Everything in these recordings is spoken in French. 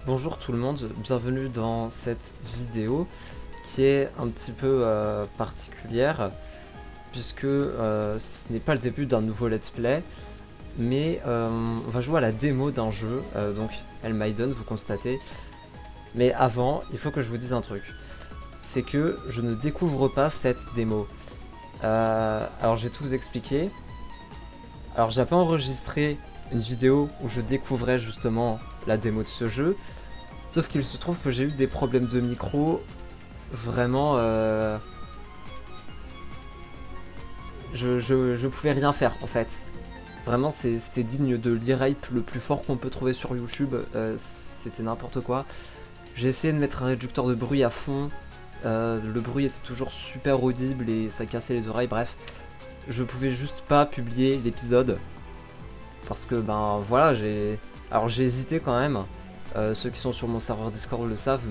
Bonjour tout le monde, bienvenue dans cette vidéo qui est un petit peu particulière puisque ce n'est pas le début d'un nouveau let's play mais on va jouer à la démo d'un jeu, donc El Maiden, vous constatez. Mais avant, il faut que je vous dise un truc, c'est que je ne découvre pas cette démo. Alors je vais tout vous expliquer. Alors j'avais enregistré une vidéo où je découvrais justement la démo de ce jeu. Sauf qu'il se trouve que j'ai eu des problèmes de micro. Vraiment, je pouvais rien faire en fait. Vraiment, c'était digne de l'e-rape le plus fort qu'on peut trouver sur YouTube. C'était n'importe quoi. J'ai essayé de mettre un réducteur de bruit à fond. Le bruit était toujours super audible et ça cassait les oreilles. Bref, je pouvais juste pas publier l'épisode. Parce que, ben voilà, alors j'ai hésité quand même. Ceux qui sont sur mon serveur Discord le savent,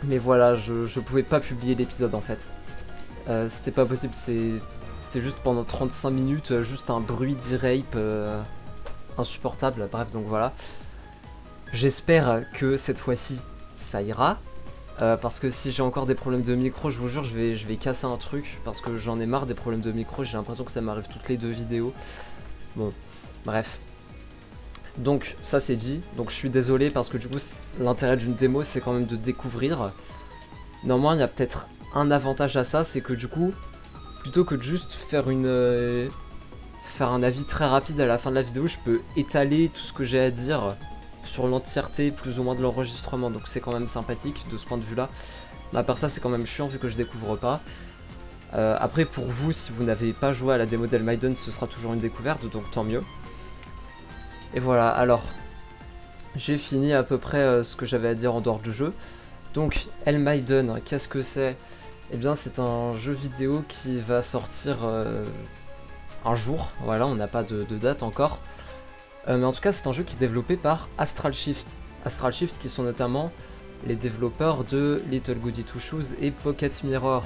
mais voilà, je pouvais pas publier l'épisode en fait. C'était pas possible, c'était juste pendant 35 minutes, juste un bruit d'e-rape insupportable, bref, donc voilà. J'espère que cette fois-ci, ça ira. Parce que si j'ai encore des problèmes de micro, je vous jure, je vais casser un truc. Parce que j'en ai marre des problèmes de micro, j'ai l'impression que ça m'arrive toutes les 2 vidéos. Bon, bref. Donc ça c'est dit, donc je suis désolé parce que du coup l'intérêt d'une démo c'est quand même de découvrir. Néanmoins il y a peut-être un avantage à ça, c'est que du coup, plutôt que de juste faire faire un avis très rapide à la fin de la vidéo, je peux étaler tout ce que j'ai à dire sur l'entièreté plus ou moins de l'enregistrement, donc c'est quand même sympathique de ce point de vue là. Mais à part ça c'est quand même chiant vu que je découvre pas. Après pour vous, si vous n'avez pas joué à la démo d'El Maiden, ce sera toujours une découverte, donc tant mieux. Et voilà, alors, j'ai fini à peu près ce que j'avais à dire en dehors du jeu. Donc, El Maiden, qu'est-ce que c'est? Eh bien, c'est un jeu vidéo qui va sortir un jour. Voilà, on n'a pas de date encore. Mais en tout cas, c'est un jeu qui est développé par Astral Shift. Astral Shift qui sont notamment les développeurs de Little Goody Two Shoes et Pocket Mirror.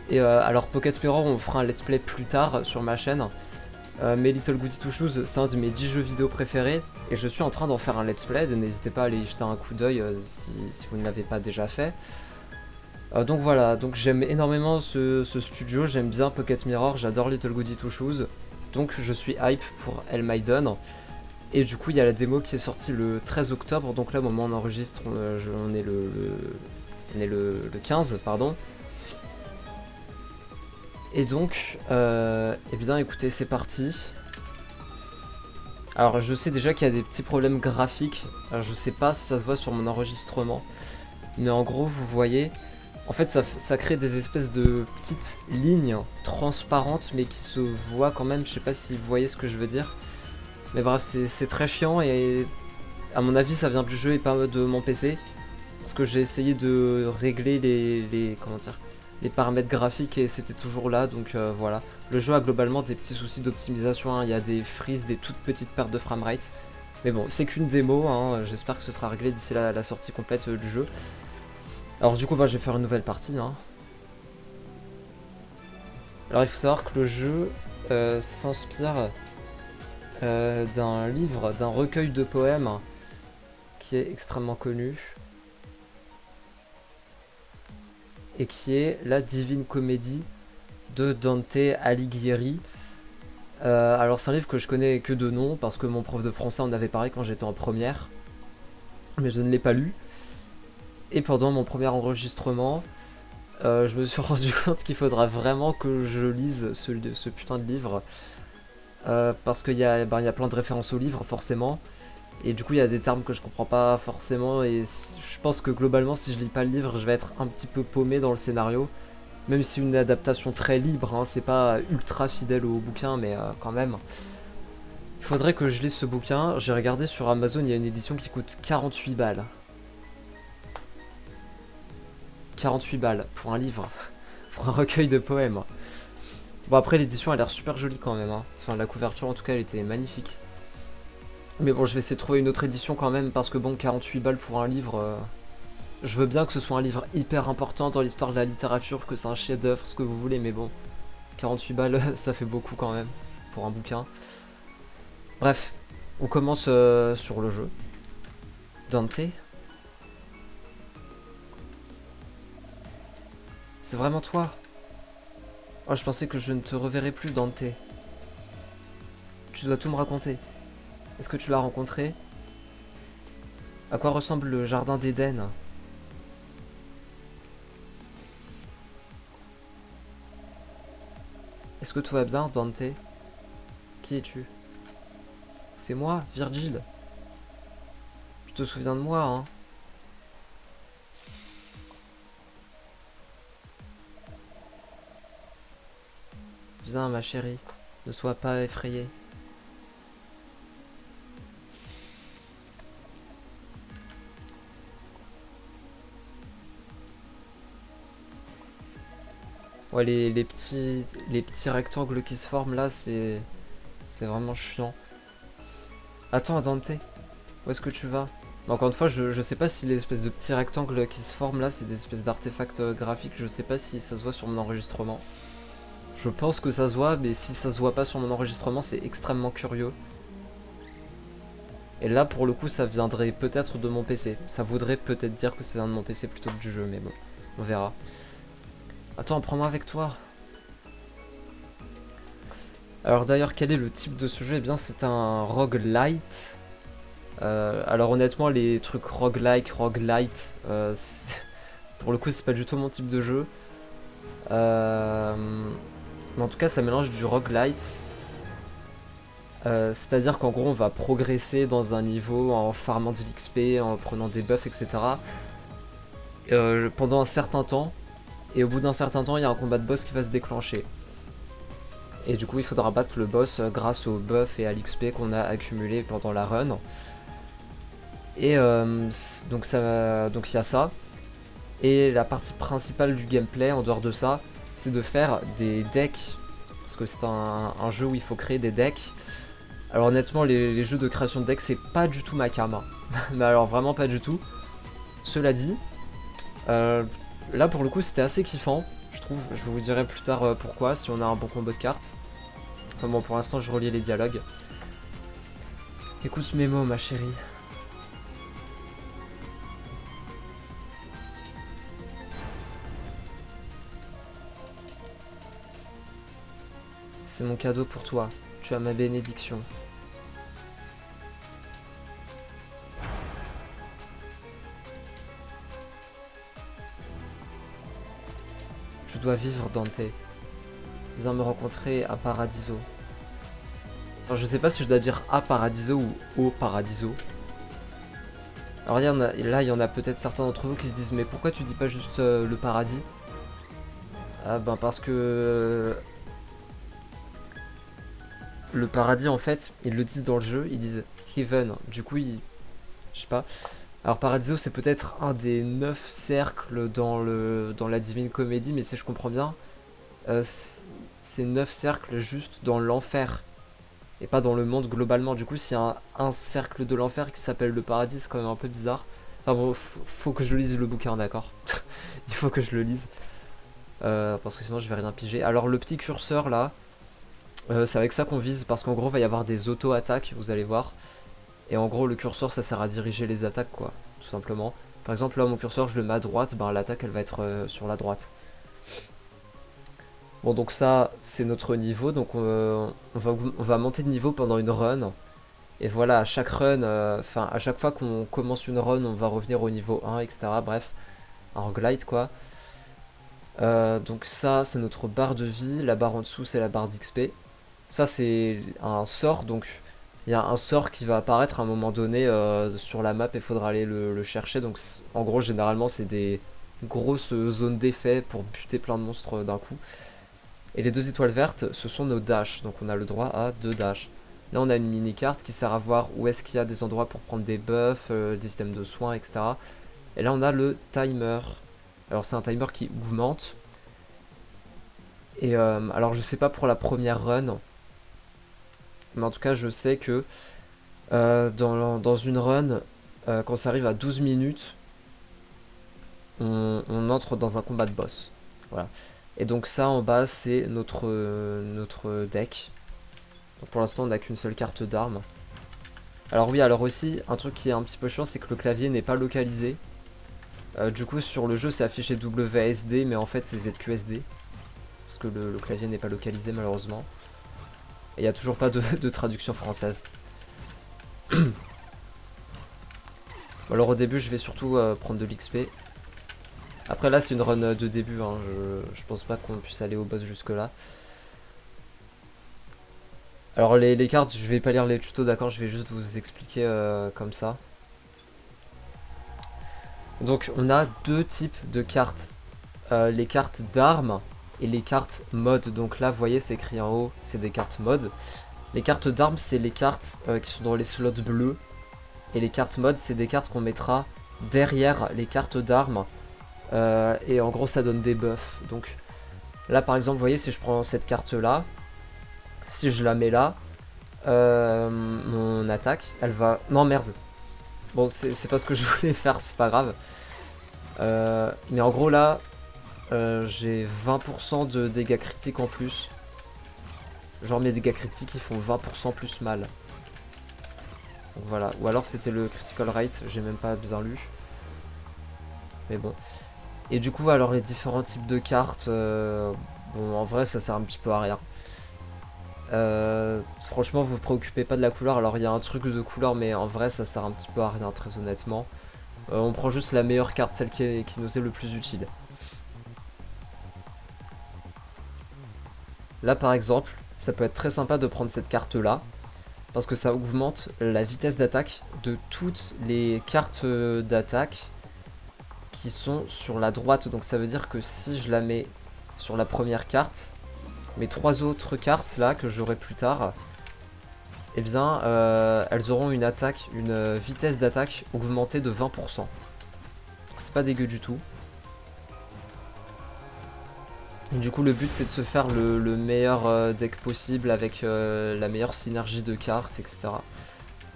Et alors, Pocket Mirror, on fera un let's play plus tard sur ma chaîne. Mais Little Goody Two Shoes, c'est un de mes 10 jeux vidéo préférés et je suis en train d'en faire un let's play, n'hésitez pas à aller y jeter un coup d'œil si vous ne l'avez pas déjà fait. Donc voilà, donc j'aime énormément ce studio, j'aime bien Pocket Mirror, j'adore Little Goody Two Shoes, donc je suis hype pour El Maiden. Et du coup il y a la démo qui est sortie le 13 octobre, donc là au moment où on enregistre, on est le 15, pardon. Et donc, eh bien écoutez, c'est parti. Alors je sais déjà qu'il y a des petits problèmes graphiques, alors je sais pas si ça se voit sur mon enregistrement, mais en gros vous voyez, en fait ça crée des espèces de petites lignes transparentes mais qui se voient quand même, je sais pas si vous voyez ce que je veux dire. Mais bref, c'est très chiant et à mon avis ça vient du jeu et pas de mon PC, parce que j'ai essayé de régler comment dire, les paramètres graphiques et c'était toujours là, donc voilà. Le jeu a globalement des petits soucis d'optimisation, hein. Il y a des freezes, des toutes petites pertes de framerate. Mais bon, c'est qu'une démo, hein. J'espère que ce sera réglé d'ici la sortie complète du jeu. Alors du coup, bah, je vais faire une nouvelle partie, hein. Alors il faut savoir que le jeu s'inspire d'un livre, d'un recueil de poèmes qui est extrêmement connu. Et qui est la Divine Comédie de Dante Alighieri. Alors c'est un livre que je connais que de nom parce que mon prof de français en avait parlé quand j'étais en première, mais je ne l'ai pas lu. Et pendant mon premier enregistrement, je me suis rendu compte qu'il faudra vraiment que je lise ce putain de livre, parce qu'il y a plein de références au livre forcément, et du coup il y a des termes que je comprends pas forcément, et je pense que globalement si je lis pas le livre je vais être un petit peu paumé dans le scénario. Même si une adaptation très libre, hein, c'est pas ultra fidèle au bouquin, mais quand même. Il faudrait que je lise ce bouquin. J'ai regardé sur Amazon, il y a une édition qui coûte 48 balles. 48 balles pour un livre, pour un recueil de poèmes. Bon après l'édition a l'air super jolie quand même, hein. Enfin la couverture en tout cas elle était magnifique. Mais bon je vais essayer de trouver une autre édition quand même parce que bon 48 balles pour un livre... Je veux bien que ce soit un livre hyper important dans l'histoire de la littérature, que c'est un chef-d'œuvre, ce que vous voulez, mais bon, 48 balles, ça fait beaucoup quand même, pour un bouquin. Bref, on commence sur le jeu. Dante? C'est vraiment toi? Oh, je pensais que je ne te reverrais plus, Dante. Tu dois tout me raconter. Est-ce que tu l'as rencontré? À quoi ressemble le jardin d'Éden? Est-ce que tout va bien, Dante? Qui es-tu? C'est moi, Virgile. Tu te souviens de moi, hein? Viens, ma chérie, ne sois pas effrayée. Ouais, les petits rectangles qui se forment là, c'est vraiment chiant. Attends, Dante, où est-ce que tu vas? Mais encore une fois, je sais pas si les espèces de petits rectangles qui se forment là, c'est des espèces d'artefacts graphiques. Je sais pas si ça se voit sur mon enregistrement. Je pense que ça se voit, mais si ça se voit pas sur mon enregistrement, c'est extrêmement curieux. Et là, pour le coup, ça viendrait peut-être de mon PC. Ça voudrait peut-être dire que c'est un de mon PC plutôt que du jeu, mais bon, on verra. Attends, prends-moi avec toi. Alors d'ailleurs, quel est le type de ce jeu? Eh bien, c'est un roguelite. Alors honnêtement, les trucs roguelike, roguelite, pour le coup, c'est pas du tout mon type de jeu. Mais en tout cas, ça mélange du roguelite. C'est-à-dire qu'en gros, on va progresser dans un niveau en farmant de l'XP, en prenant des buffs, etc. Pendant un certain temps. Et au bout d'un certain temps, il y a un combat de boss qui va se déclencher. Et du coup, il faudra battre le boss grâce aux buffs et à l'XP qu'on a accumulé pendant la run. Et donc il y a ça. Et la partie principale du gameplay, en dehors de ça, c'est de faire des decks. Parce que c'est un jeu où il faut créer des decks. Alors honnêtement, les jeux de création de decks, c'est pas du tout ma cam. Mais alors vraiment pas du tout. Cela dit, là pour le coup c'était assez kiffant, je trouve. Je vous dirai plus tard pourquoi, si on a un bon combo de cartes. Enfin bon, pour l'instant je relis les dialogues. Écoute mes mots, ma chérie. C'est mon cadeau pour toi. Tu as ma bénédiction. Je dois vivre, Dante. Viens me rencontrer à Paradiso. Alors je sais pas si je dois dire à Paradiso ou au Paradiso. Alors là, il y en a peut-être certains d'entre vous qui se disent mais pourquoi tu dis pas juste le paradis? Ah ben parce que le paradis en fait, ils le disent dans le jeu, ils disent Heaven. Du coup, je sais pas. Alors Paradiso c'est peut-être un des 9 cercles dans la Divine Comédie, mais si je comprends bien, c'est 9 cercles juste dans l'enfer. Et pas dans le monde globalement. Du coup, s'il y a un cercle de l'enfer qui s'appelle le paradis, c'est quand même un peu bizarre. Enfin bon, faut que je lise le bouquin, d'accord. Il faut que je le lise. Parce que sinon je vais rien piger. Alors le petit curseur là, c'est avec ça qu'on vise. Parce qu'en gros, il va y avoir des auto-attaques, vous allez voir. Et en gros, le curseur, ça sert à diriger les attaques, quoi. Tout simplement. Par exemple, là, mon curseur, je le mets à droite. Ben, l'attaque, elle va être sur la droite. Bon, donc ça, c'est notre niveau. Donc on va monter de niveau pendant une run. Et voilà, à chaque run, enfin à chaque fois qu'on commence une run, on va revenir au niveau 1, etc. Bref, un roguelite quoi. Donc ça, c'est notre barre de vie. La barre en dessous, c'est la barre d'XP. Ça, c'est un sort. Donc il y a un sort qui va apparaître à un moment donné sur la map et il faudra aller le chercher. Donc en gros, généralement, c'est des grosses zones d'effet pour buter plein de monstres d'un coup. Et les 2 étoiles vertes, ce sont nos dashs. Donc on a le droit à 2 dashs. Là on a une mini carte qui sert à voir où est-ce qu'il y a des endroits pour prendre des buffs, des systèmes de soins, etc. Et là on a le timer. Alors c'est un timer qui augmente. Et alors je sais pas pour la première run. Mais en tout cas je sais que dans une run, quand ça arrive à 12 minutes, on entre dans un combat de boss. Voilà. Et donc ça en bas c'est notre deck. Donc pour l'instant on n'a qu'une seule carte d'arme. Alors oui, alors aussi, un truc qui est un petit peu chiant, c'est que le clavier n'est pas localisé. Du coup, sur le jeu, c'est affiché WSD, mais en fait, c'est ZQSD. Parce que le clavier n'est pas localisé, malheureusement. Et il n'y a toujours pas de traduction française. Alors au début, je vais surtout prendre de l'XP. Après là, c'est une run de début, hein. Je pense pas qu'on puisse aller au boss jusque là. Alors les cartes, je vais pas lire les tutos, d'accord, je vais juste vous expliquer comme ça. Donc on a deux types de cartes. Les cartes d'armes et les cartes mode. Donc là, vous voyez, c'est écrit en haut, c'est des cartes mode. Les cartes d'armes, c'est les cartes qui sont dans les slots bleus. Et les cartes mode, c'est des cartes qu'on mettra derrière les cartes d'armes. Et en gros, ça donne des buffs. Donc là, par exemple, vous voyez, si je prends cette carte-là, si je la mets là, mon attaque, elle va... Non, merde. Bon, c'est pas ce que je voulais faire, c'est pas grave. Mais en gros, là, j'ai 20% de dégâts critiques en plus. Genre, mes dégâts critiques, ils font 20% plus mal. Donc voilà. Ou alors, c'était le critical rate, j'ai même pas bien lu. Mais bon. Et du coup, alors, les différents types de cartes... bon, en vrai, ça sert un petit peu à rien. Franchement, vous préoccupez pas de la couleur. Alors, il y a un truc de couleur, mais en vrai, ça sert un petit peu à rien, très honnêtement. On prend juste la meilleure carte, celle qui nous est le plus utile. Là, par exemple, ça peut être très sympa de prendre cette carte-là, parce que ça augmente la vitesse d'attaque de toutes les cartes d'attaque qui sont sur la droite. Donc ça veut dire que si je la mets sur la première carte, mes trois autres cartes là que j'aurai plus tard, eh bien elles auront une attaque, une vitesse d'attaque augmentée de 20%. Donc c'est pas dégueu du tout. Et du coup le but c'est de se faire le meilleur deck possible avec la meilleure synergie de cartes, etc.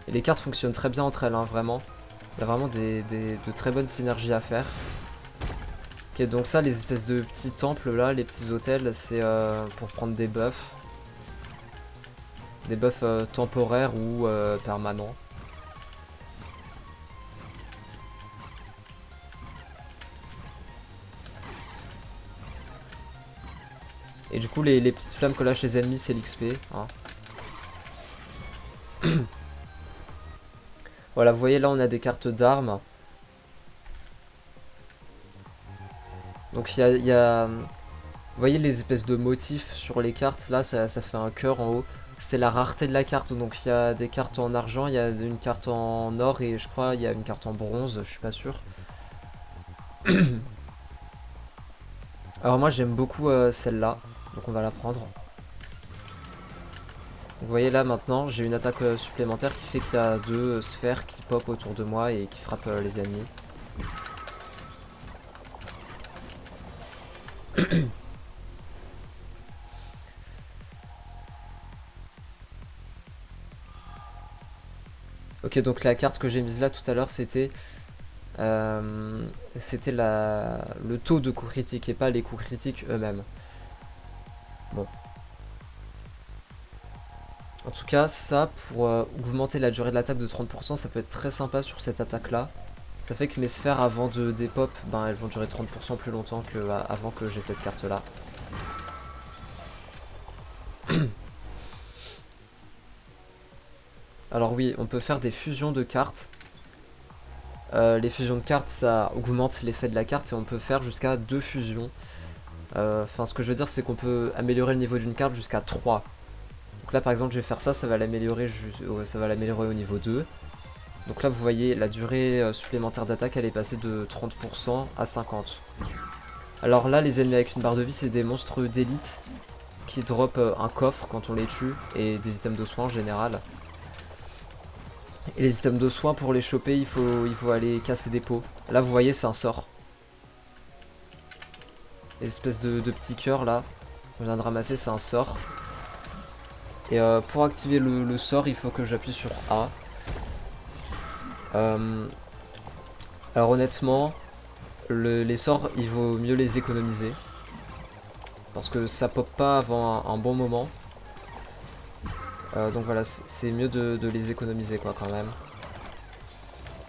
Et les cartes fonctionnent très bien entre elles, hein, vraiment. Il y a vraiment de très bonnes synergies à faire. Ok, donc ça, les espèces de petits temples là, les petits hôtels, c'est pour prendre des buffs. Des buffs temporaires ou permanents. Et du coup, les petites flammes que lâchent les ennemis, c'est l'XP. Hein. Voilà, vous voyez là, on a des cartes d'armes. Donc il y a... Vous voyez les espèces de motifs sur les cartes, là ça fait un cœur en haut. C'est la rareté de la carte, donc il y a des cartes en argent, il y a une carte en or et je crois il y a une carte en bronze, je suis pas sûr. Alors moi j'aime beaucoup celle-là, donc on va la prendre. Donc, vous voyez là maintenant j'ai une attaque supplémentaire qui fait qu'il y a deux sphères qui pop autour de moi et qui frappent les ennemis. Ok, donc la carte que j'ai mise là tout à l'heure c'était le taux de coups critiques et pas les coups critiques eux-mêmes. Bon. En tout cas, ça, pour augmenter la durée de l'attaque de 30%, ça peut être très sympa sur cette attaque-là. Ça fait que mes sphères avant de dépop, ben, elles vont durer 30% plus longtemps qu'avant que j'ai cette carte-là. Alors oui, on peut faire des fusions de cartes. Les fusions de cartes, ça augmente l'effet de la carte et on peut faire jusqu'à 2 fusions. Enfin, ce que je veux dire, c'est qu'on peut améliorer le niveau d'une carte jusqu'à 3. Donc là, par exemple, je vais faire ça, ça va l'améliorer au niveau 2. Donc là, vous voyez, la durée supplémentaire d'attaque, elle est passée de 30% à 50%. Alors là, les ennemis avec une barre de vie, c'est des monstres d'élite qui drop un coffre quand on les tue et des items de soins en général. Et les items de soins, pour les choper, il faut aller casser des pots. Là, vous voyez, c'est un sort. Les espèces de petits cœurs là, qu'on vient de ramasser, c'est un sort. Et pour activer le sort, il faut que j'appuie sur A. Alors honnêtement, les sorts, il vaut mieux les économiser. Parce que ça pop pas avant un bon moment. Donc voilà, c'est mieux de les économiser quoi quand même.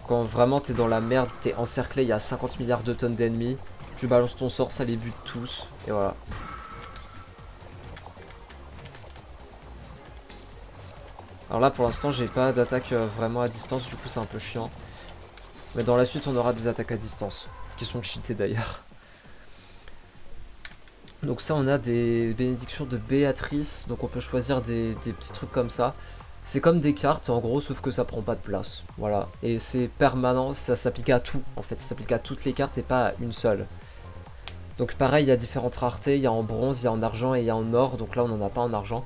Quand vraiment t'es dans la merde, t'es encerclé, il y a 50 milliards de tonnes d'ennemis, tu balances ton sort, ça les bute tous, et voilà. Alors là pour l'instant j'ai pas d'attaque vraiment à distance, du coup c'est un peu chiant. Mais dans la suite on aura des attaques à distance, qui sont cheatées d'ailleurs. Donc ça on a des bénédictions de Béatrice, donc on peut choisir des petits trucs comme ça. C'est comme des cartes en gros, sauf que ça prend pas de place, voilà. Et c'est permanent, ça s'applique à tout en fait, ça s'applique à toutes les cartes et pas à une seule. Donc pareil, il y a différentes raretés, il y a en bronze, il y a en argent et il y a en or, donc là on n'en a pas en argent.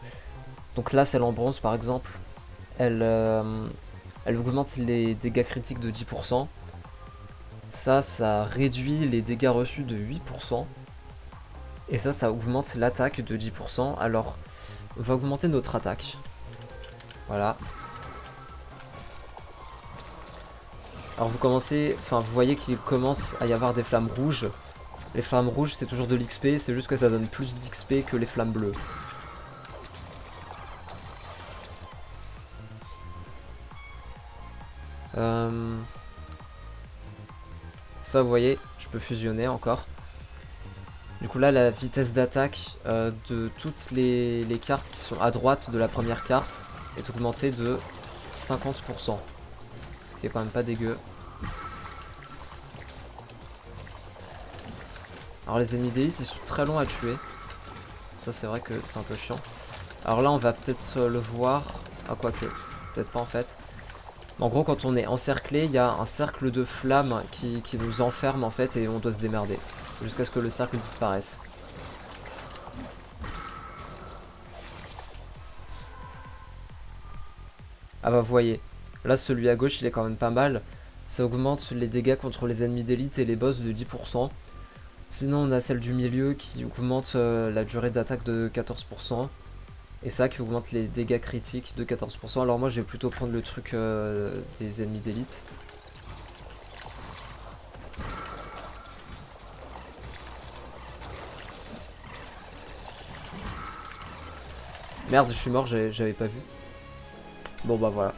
Donc là celle en bronze par exemple, elle augmente les dégâts critiques de 10%. Ça réduit les dégâts reçus de 8%. Et ça augmente l'attaque de 10%. Alors, on va augmenter notre attaque. Voilà. Alors vous commencez, enfin vous voyez qu'il commence à y avoir des flammes rouges. Les flammes rouges c'est toujours de l'XP, c'est juste que ça donne plus d'XP que les flammes bleues. Ça vous voyez, je peux fusionner encore. Du coup là la vitesse d'attaque de toutes les cartes qui sont à droite de la première carte est augmentée de 50%. C'est quand même pas dégueu. Alors les ennemis d'élite ils sont très longs à tuer. Ça c'est vrai que c'est un peu chiant. Alors là on va peut-être le voir. Ah quoique, peut-être pas en fait. En gros quand on est encerclé, il y a un cercle de flammes qui nous enferme en fait et on doit se démerder. Jusqu'à ce que le cercle disparaisse. Ah bah vous voyez, là celui à gauche il est quand même pas mal. Ça augmente les dégâts contre les ennemis d'élite et les boss de 10%. Sinon on a celle du milieu qui augmente la durée d'attaque de 14%. Et ça qui augmente les dégâts critiques de 14%. Alors moi je vais plutôt prendre le truc des ennemis d'élite. Merde, je suis mort, j'avais pas vu. Bon bah voilà.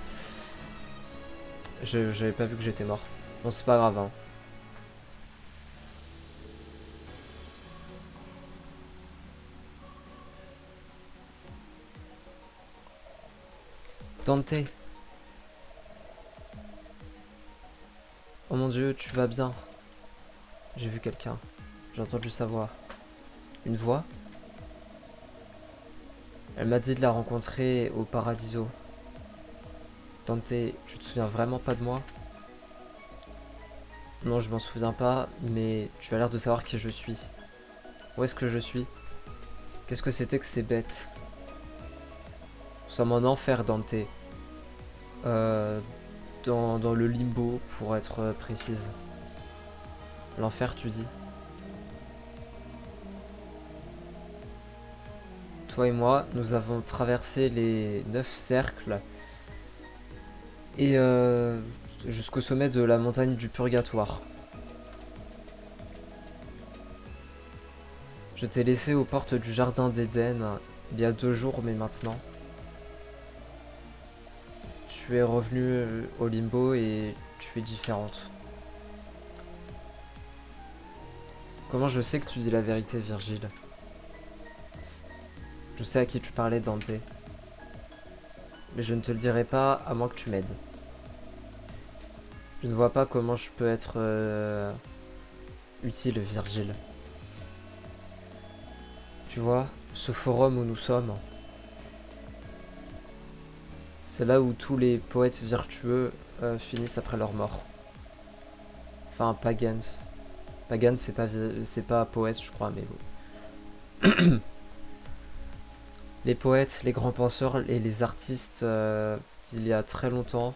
J'avais pas vu que j'étais mort. Bon c'est pas grave hein. Dante. Oh mon dieu, tu vas bien. J'ai vu quelqu'un. J'ai entendu sa voix. Une voix? Elle m'a dit de la rencontrer au Paradiso. Dante, tu te souviens vraiment pas de moi? Non, je m'en souviens pas, mais tu as l'air de savoir qui je suis. Où est-ce que je suis? Qu'est-ce que c'était que ces bêtes? Nous sommes en enfer, Dante. Euh, dans le limbo, pour être précise. L'enfer, tu dis? Toi et moi, nous avons traversé les 9 cercles et jusqu'au sommet de la montagne du Purgatoire. Je t'ai laissé aux portes du jardin d'Éden il y a 2 jours, mais maintenant tu es revenu au limbo et tu es différente. Comment je sais que tu dis la vérité, Virgile? Je sais à qui tu parlais, Dante. Mais je ne te le dirai pas à moins que tu m'aides. Je ne vois pas comment je peux être utile, Virgile. Tu vois, ce forum où nous sommes, c'est là où tous les poètes vertueux finissent après leur mort. Enfin, Pagans. Pagan, c'est pas poète, je crois, mais bon. Les poètes, les grands penseurs et les artistes d'il y a très longtemps.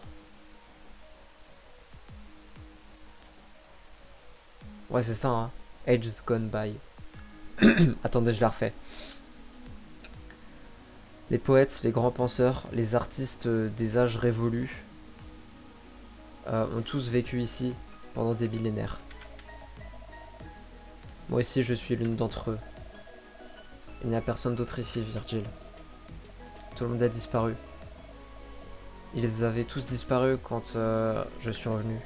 Ouais, c'est ça, hein. Ages gone by. Attendez, je la refais. Les poètes, les grands penseurs, les artistes des âges révolus ont tous vécu ici pendant des millénaires. Moi aussi, je suis l'une d'entre eux. Il n'y a personne d'autre ici, Virgile. Tout le monde a disparu. Ils avaient tous disparu quand je suis revenu.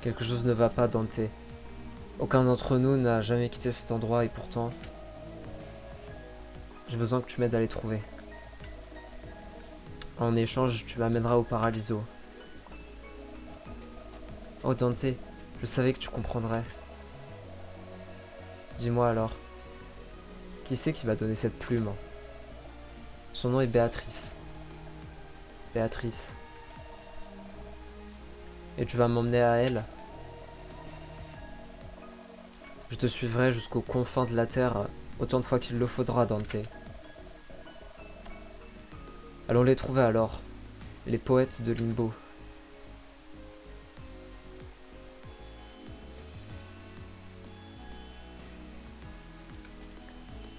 Quelque chose ne va pas, Dante. Aucun d'entre nous n'a jamais quitté cet endroit et pourtant, j'ai besoin que tu m'aides à les trouver. En échange, tu m'amèneras au Paradiso. Oh Dante, je savais que tu comprendrais. Dis-moi alors, qui c'est qui m'a donné cette plume? Son nom est Béatrice. Béatrice. Et tu vas m'emmener à elle? Je te suivrai jusqu'aux confins de la terre, autant de fois qu'il le faudra, Dante. Allons les trouver alors, les poètes de Limbo.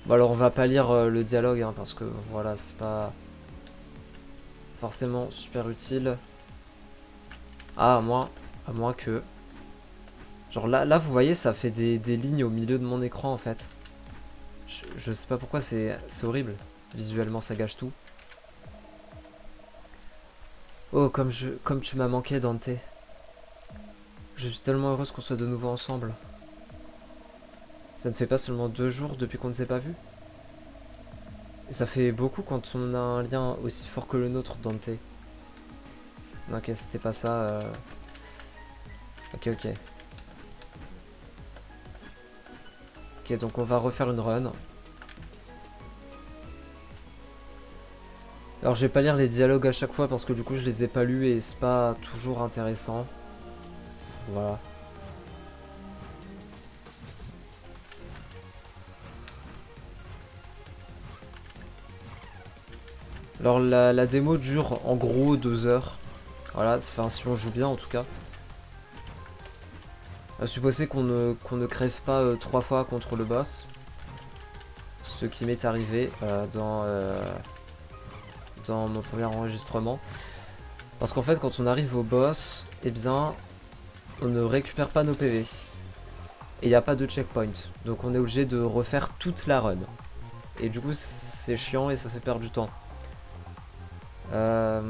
Bon alors on va pas lire le dialogue, hein, parce que voilà, c'est pas forcément super utile. Ah, à moins que... Genre là vous voyez, ça fait des lignes au milieu de mon écran en fait. Je sais pas pourquoi, c'est horrible. Visuellement ça gâche tout. Oh, comme tu m'as manqué, Dante. Je suis tellement heureuse qu'on soit de nouveau ensemble. Ça ne fait pas seulement 2 jours depuis qu'on ne s'est pas vu. Et ça fait beaucoup quand on a un lien aussi fort que le nôtre, Dante. Ok, c'était pas ça. Ok. Ok, donc on va refaire une run. Alors je vais pas lire les dialogues à chaque fois parce que du coup je les ai pas lus et c'est pas toujours intéressant. Voilà. Alors la démo dure en gros 2 heures. Voilà, enfin si on joue bien en tout cas. À supposer qu'on ne crève pas 3 fois contre le boss. Ce qui m'est arrivé dans mon premier enregistrement. Parce qu'en fait quand on arrive au boss, eh bien on ne récupère pas nos PV. Et il n'y a pas de checkpoint. Donc on est obligé de refaire toute la run. Et du coup c'est chiant et ça fait perdre du temps. Alors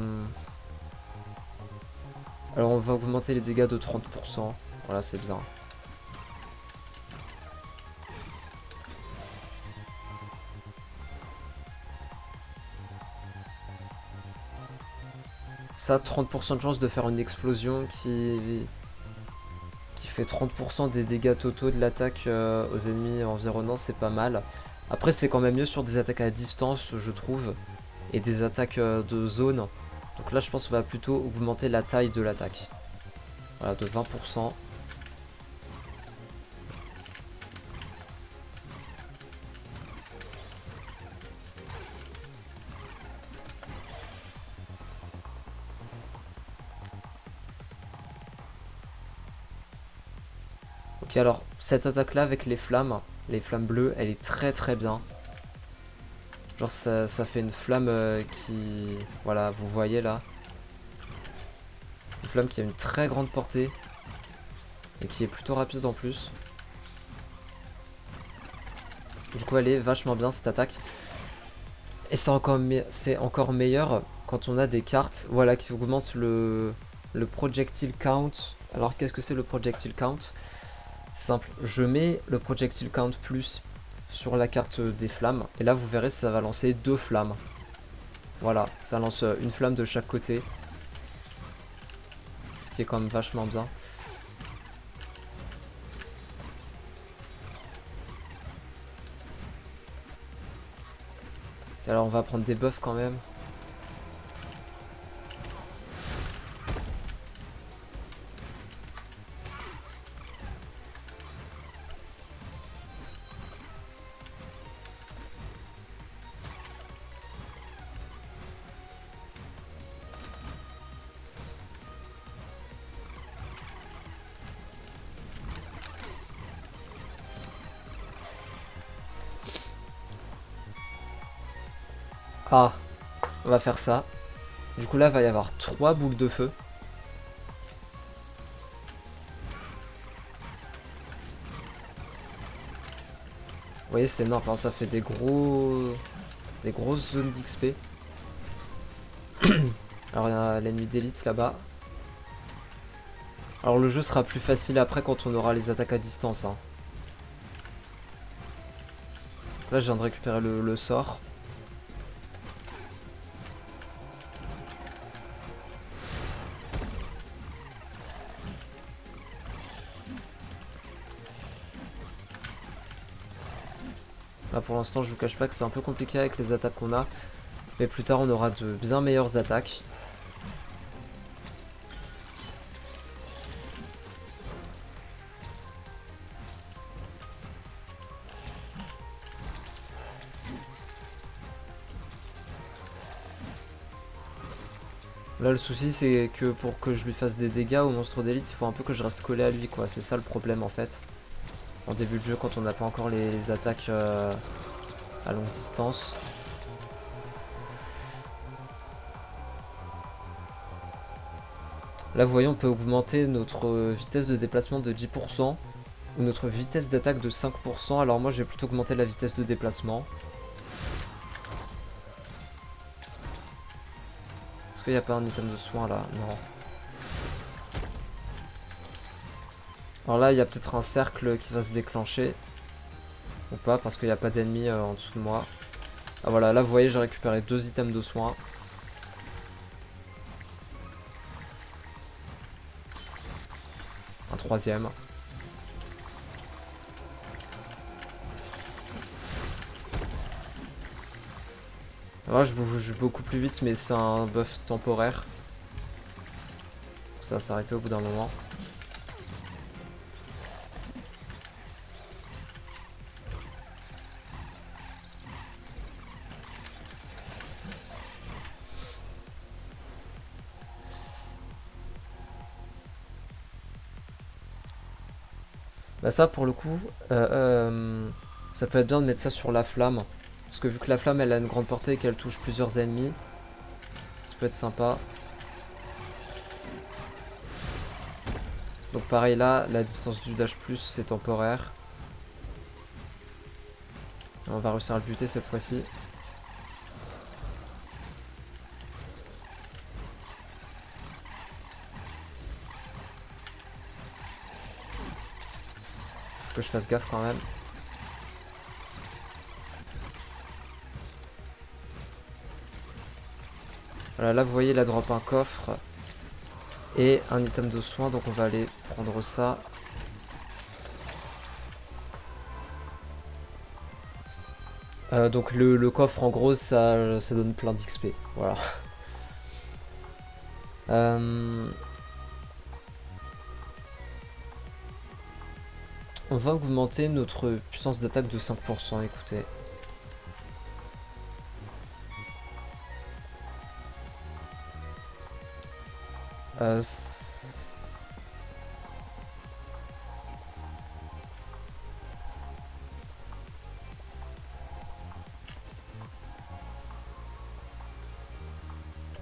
on va augmenter les dégâts de 30%. Voilà, c'est bien. Ça, 30% de chance de faire une explosion qui fait 30% des dégâts totaux de l'attaque aux ennemis environnants, c'est pas mal. Après, c'est quand même mieux sur des attaques à distance, je trouve, et des attaques de zone. Donc là, je pense qu'on va plutôt augmenter la taille de l'attaque. Voilà, de 20%. Ok, alors, cette attaque-là avec les flammes bleues, elle est très bien. Genre, ça fait une flamme qui... Voilà, vous voyez là. Une flamme qui a une très grande portée. Et qui est plutôt rapide en plus. Du coup, elle est vachement bien cette attaque. Et c'est encore meilleur quand on a des cartes, voilà, qui augmentent le projectile count. Alors qu'est-ce que c'est le projectile count? Simple, je mets le projectile count plus sur la carte des flammes. Et là vous verrez ça va lancer 2 flammes. Voilà, ça lance une flamme de chaque côté. Ce qui est quand même vachement bien. Alors on va prendre des buffs quand même. Ah, on va faire ça. Du coup là il va y avoir 3 boules de feu. Vous voyez c'est énorme, hein, ça fait des gros des grosses zones d'XP. Alors il y a l'ennemi d'élite là-bas. Alors le jeu sera plus facile après quand on aura les attaques à distance. Hein. Là je viens de récupérer le sort. Là pour l'instant je vous cache pas que c'est un peu compliqué avec les attaques qu'on a. Mais plus tard on aura de bien meilleures attaques. Là le souci c'est que pour que je lui fasse des dégâts au monstre d'élite, il faut un peu que je reste collé à lui quoi. C'est ça le problème en fait. En début de jeu quand on n'a pas encore les attaques à longue distance. Là vous voyez on peut augmenter notre vitesse de déplacement de 10% ou notre vitesse d'attaque de 5%. Alors moi je vais plutôt augmenter la vitesse de déplacement. Est-ce qu'il n'y a pas un item de soin là? Non. Alors là il y a peut-être un cercle qui va se déclencher. Ou pas parce qu'il n'y a pas d'ennemis en dessous de moi. Ah voilà, là vous voyez j'ai récupéré 2 items de soin. Un troisième. Là je bouge beaucoup plus vite mais c'est un buff temporaire. Ça va s'arrêter au bout d'un moment. Bah ça pour le coup, ça peut être bien de mettre ça sur la flamme. Parce que vu que la flamme elle a une grande portée et qu'elle touche plusieurs ennemis, ça peut être sympa. Donc pareil là, la distance du dash plus c'est temporaire. On va réussir à le buter cette fois-ci. Faut que je fasse gaffe quand même. Voilà, là vous voyez, il a drop un coffre et un item de soin, donc on va aller prendre ça. Donc le coffre en gros ça donne plein d'XP, voilà. On va augmenter notre puissance d'attaque de 5%, écoutez.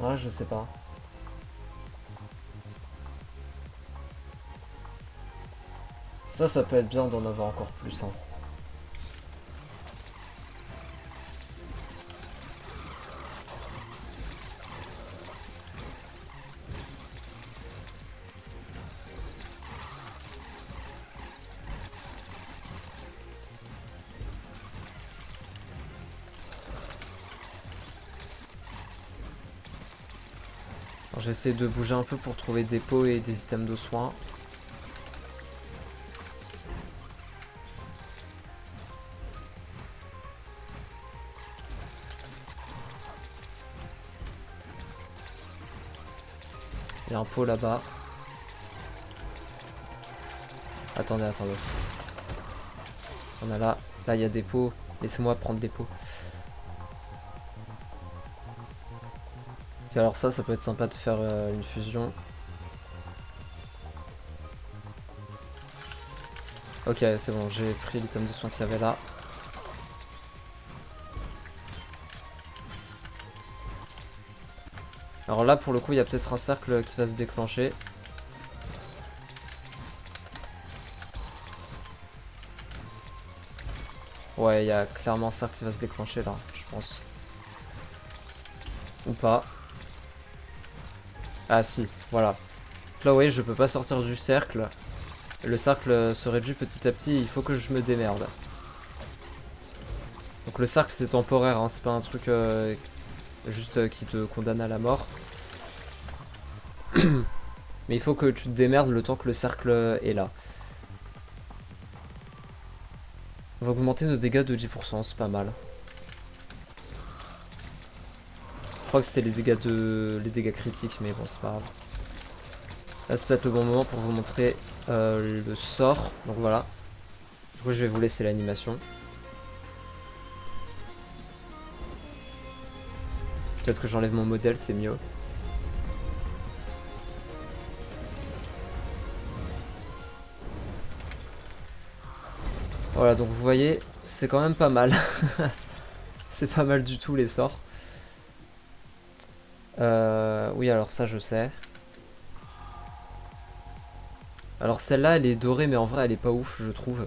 Ouais, je sais pas. Ça peut être bien d'en avoir encore plus. Hein. J'essaie de bouger un peu pour trouver des pots et des items de soins. Il y a un pot là-bas. Attendez. On a là. Là, il y a des pots. Laissez-moi prendre des pots. Okay, alors ça peut être sympa de faire une fusion. Ok, c'est bon, j'ai pris l'item de soin qu'il y avait là. Alors là, pour le coup, il y a peut-être un cercle qui va se déclencher. Ouais, il y a clairement un cercle qui va se déclencher là, je pense. Ou pas. Ah si, voilà. Là, vous voyez, je peux pas sortir du cercle. Le cercle se réduit petit à petit et il faut que je me démerde. Donc le cercle c'est temporaire, hein, c'est pas un truc juste qui te condamne à la mort. Mais il faut que tu te démerdes le temps que le cercle est là. On va augmenter nos dégâts de 10%, c'est pas mal. Je crois que c'était les dégâts critiques, mais bon, c'est pas grave. Là, c'est peut-être le bon moment pour vous montrer le sort. Donc voilà. Du coup, je vais vous laisser l'animation. Peut-être que j'enlève mon modèle, c'est mieux. Voilà, donc vous voyez, c'est quand même pas mal. C'est pas mal du tout les sorts. Oui, alors ça, je sais. Alors celle-là, elle est dorée, mais en vrai, elle est pas ouf, je trouve.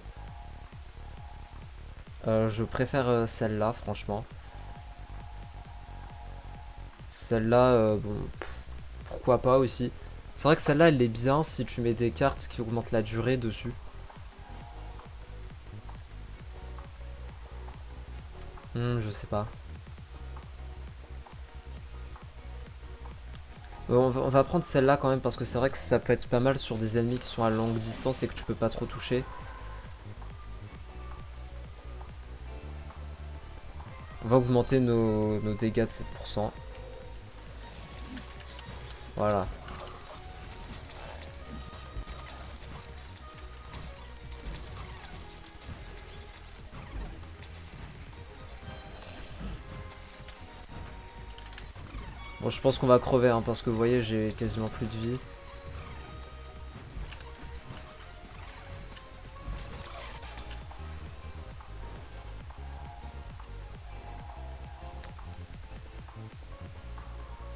Je préfère celle-là, franchement. Celle-là, bon, pourquoi pas aussi. C'est vrai que celle-là, elle est bien si tu mets des cartes qui augmentent la durée dessus. Je sais pas. On va prendre celle-là quand même parce que c'est vrai que ça peut être pas mal sur des ennemis qui sont à longue distance et que tu peux pas trop toucher. On va augmenter nos dégâts de 7%. Voilà. Bon, je pense qu'on va crever hein, parce que vous voyez, j'ai quasiment plus de vie.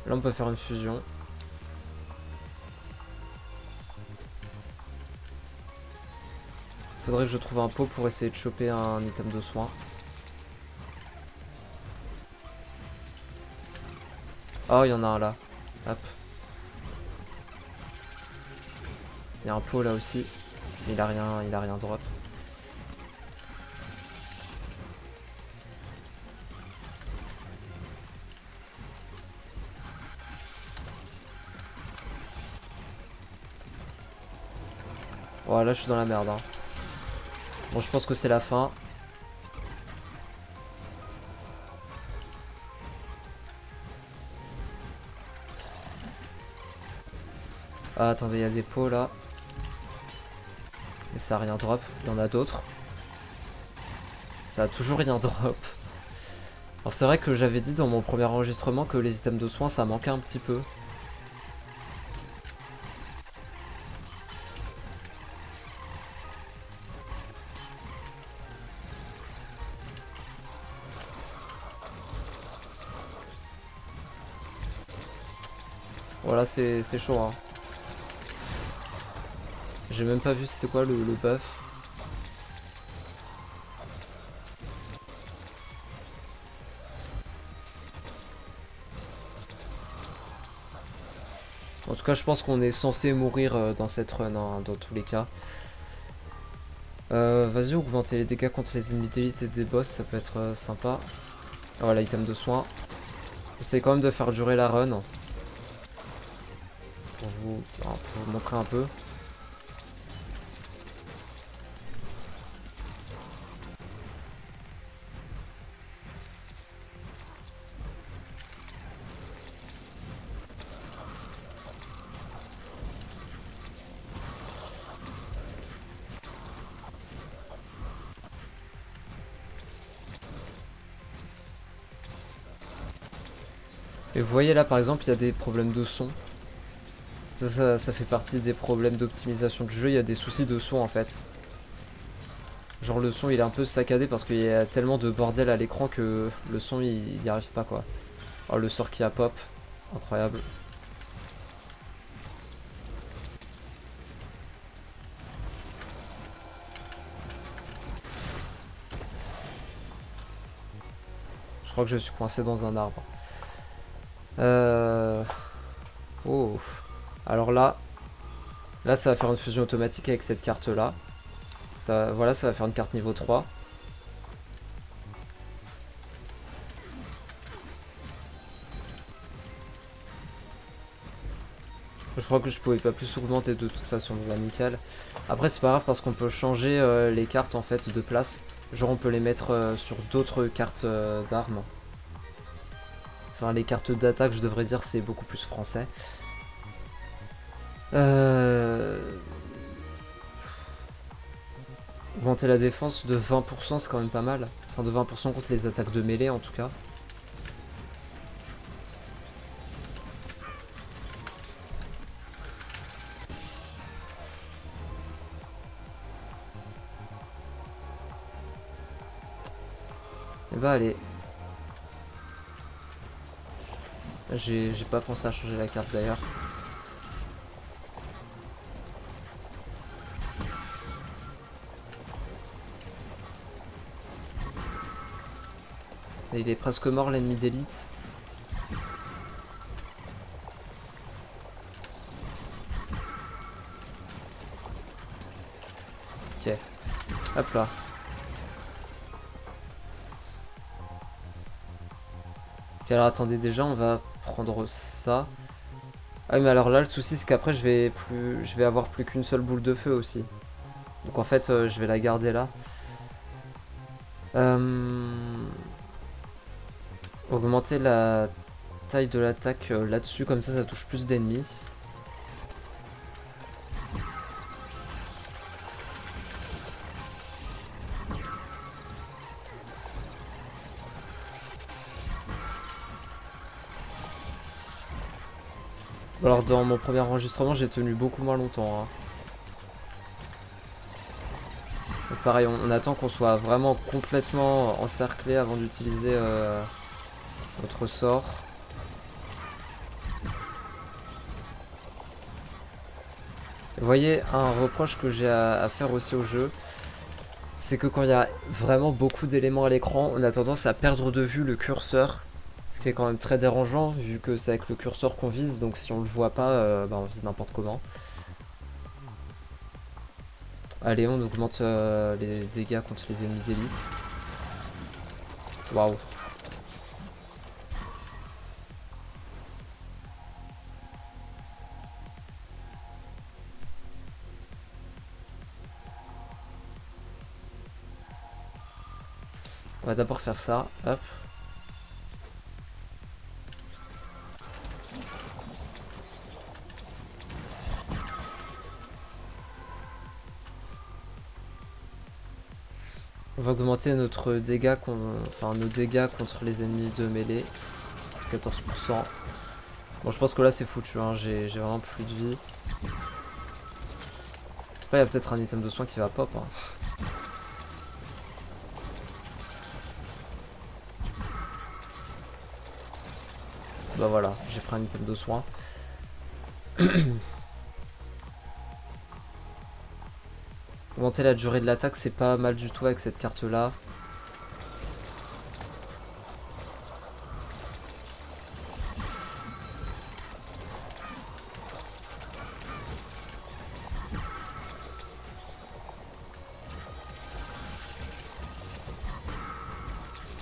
Là, on peut faire une fusion. Faudrait que je trouve un pot pour essayer de choper un item de soin. Oh, il y en a un là. Hop. Il y a un pot là aussi. Il a rien drop. Voilà, je suis dans la merde. Hein. Bon, je pense que c'est la fin. Ah, attendez, il y a des pots là. Mais ça a rien drop. Il y en a d'autres. Ça a toujours rien drop. Alors c'est vrai que j'avais dit dans mon premier enregistrement que les items de soins ça manquait un petit peu. Voilà, c'est chaud hein. J'ai même pas vu c'était quoi le buff. En tout cas, je pense qu'on est censé mourir dans cette run, hein, dans tous les cas. Vas-y, augmenter les dégâts contre les ennemis d'élite et des boss, ça peut être sympa. Ah, voilà, item de soin. J'essaie quand même de faire durer la run. Pour vous montrer un peu. Et vous voyez là par exemple il y a des problèmes de son. Ça fait partie des problèmes d'optimisation du jeu, il y a des soucis de son en fait. Genre le son il est un peu saccadé parce qu'il y a tellement de bordel à l'écran que le son il y arrive pas quoi. Oh le sort qui a pop, incroyable. Je crois que je suis coincé dans un arbre. Oh. Alors là, ça va faire une fusion automatique avec cette carte là. Ça, voilà, ça va faire une carte niveau 3. Je crois que je pouvais pas plus augmenter de toute façon, donc nickel. Après c'est pas grave parce qu'on peut changer les cartes en fait de place. Genre on peut les mettre sur d'autres cartes d'armes. Enfin les cartes d'attaque je devrais dire, c'est beaucoup plus français. Augmenter la défense de 20% c'est quand même pas mal. Enfin de 20% contre les attaques de mêlée en tout cas. Et bah allez. J'ai pas pensé à changer la carte d'ailleurs. Et il est presque mort l'ennemi d'élite. Ok. Hop là. Ok, alors attendez, déjà on va prendre ça. Ah oui, mais alors là le souci c'est qu'après je vais avoir plus qu'une seule boule de feu aussi. Donc en fait je vais la garder là. Augmenter la taille de l'attaque là-dessus, comme ça touche plus d'ennemis. Alors dans mon premier enregistrement j'ai tenu beaucoup moins longtemps. Hein. Donc pareil, on attend qu'on soit vraiment complètement encerclé avant d'utiliser notre sort. Vous voyez, un reproche que j'ai à faire aussi au jeu, c'est que quand il y a vraiment beaucoup d'éléments à l'écran, on a tendance à perdre de vue le curseur. Ce qui est quand même très dérangeant, vu que c'est avec le curseur qu'on vise, donc si on le voit pas, bah on vise n'importe comment. Allez, on augmente les dégâts contre les ennemis d'élite. Waouh. On va d'abord faire ça, hop. On va augmenter notre dégâts, nos dégâts contre les ennemis de mêlée. 14%. Bon, je pense que là c'est foutu, hein. J'ai vraiment plus de vie. Après, il y a peut-être un item de soin qui va pop. Hein. Bah voilà, j'ai pris un item de soin. Augmenter la durée de l'attaque, c'est pas mal du tout avec cette carte là.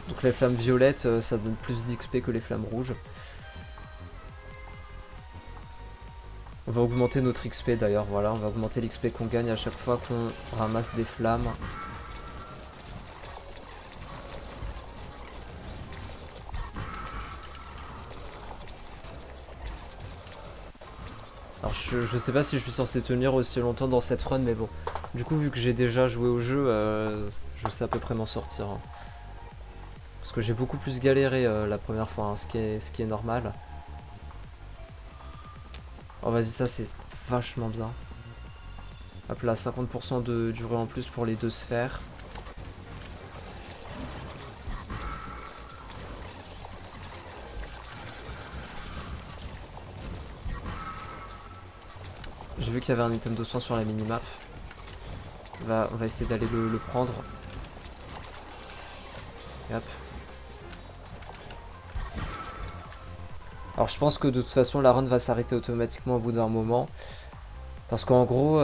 Donc les flammes violettes, ça donne plus d'XP que les flammes rouges. On va augmenter notre XP d'ailleurs, voilà, on va augmenter l'XP qu'on gagne à chaque fois qu'on ramasse des flammes. Alors je sais pas si je suis censé tenir aussi longtemps dans cette run, mais bon. Du coup, vu que j'ai déjà joué au jeu, je sais à peu près m'en sortir. Hein. Parce que j'ai beaucoup plus galéré la première fois, hein, ce qui est normal. Oh vas-y, ça c'est vachement bien. Hop là, 50% de durée en plus pour les 2 sphères. J'ai vu qu'il y avait un item de soin sur la minimap. On va essayer d'aller le prendre. Et hop. Alors je pense que de toute façon la run va s'arrêter automatiquement au bout d'un moment. Parce qu'en gros,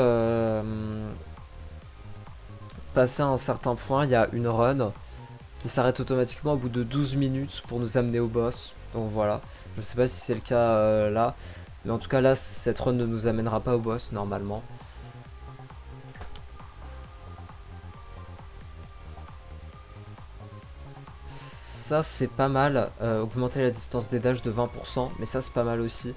passé un certain point, il y a une run qui s'arrête automatiquement au bout de 12 minutes pour nous amener au boss. Donc voilà, je sais pas si c'est le cas là. Mais en tout cas là, cette run ne nous amènera pas au boss normalement. Ça c'est pas mal, augmenter la distance des dashs de 20%, mais ça c'est pas mal aussi.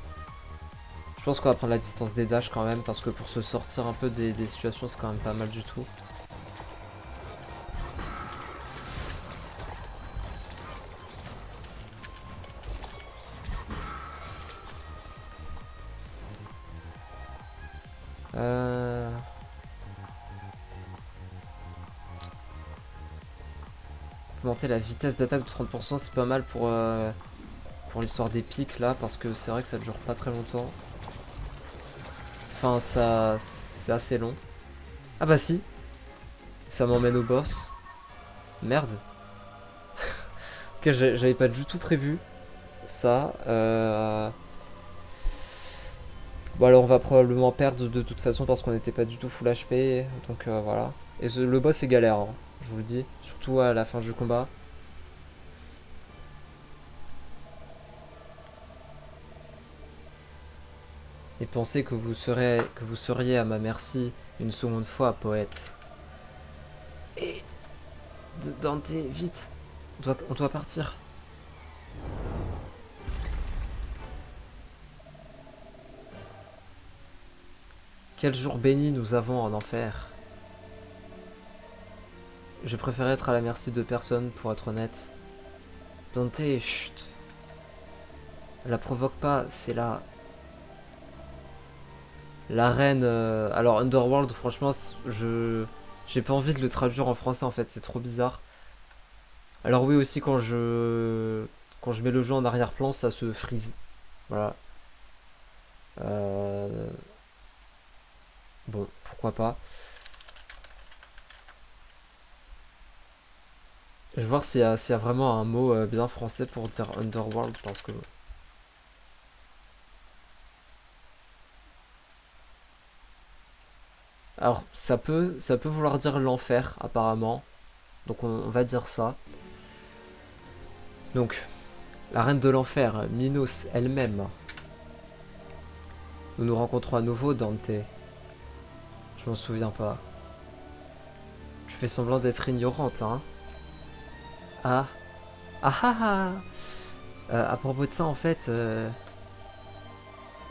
Je pense qu'on va prendre la distance des dashs quand même, parce que pour se sortir un peu des situations c'est quand même pas mal du tout. Augmenter la vitesse d'attaque de 30%, c'est pas mal pour l'histoire des pics là, parce que c'est vrai que ça dure pas très longtemps. Enfin, ça, c'est assez long. Ah bah si, ça m'emmène au boss. Merde. Ok, j'avais pas du tout prévu ça. Bon alors on va probablement perdre de toute façon parce qu'on n'était pas du tout full HP. Donc voilà. Et le boss est galère, hein, je vous le dis. Surtout à la fin du combat. Et pensez que vous seriez à ma merci une seconde fois, poète. Et Dante, vite, on doit partir. Quel jour béni nous avons en enfer. Je préfère être à la merci de personne, pour être honnête. Dante, chut. La provoque pas, c'est la reine. Alors Underworld, franchement, j'ai pas envie de le traduire en français en fait, c'est trop bizarre. Alors oui aussi quand je mets le jeu en arrière-plan, ça se freeze. Voilà. Euh, Bon, pourquoi pas. Je vais voir s'il y a vraiment un mot bien français pour dire Underworld parce que. Alors ça peut vouloir dire l'enfer apparemment. Donc on va dire ça. Donc la reine de l'enfer, Minos elle-même. Nous nous rencontrons à nouveau, Dante. Je m'en souviens pas. Tu fais semblant d'être ignorante, hein. Ah. Ah ah ah. À propos de ça, en fait,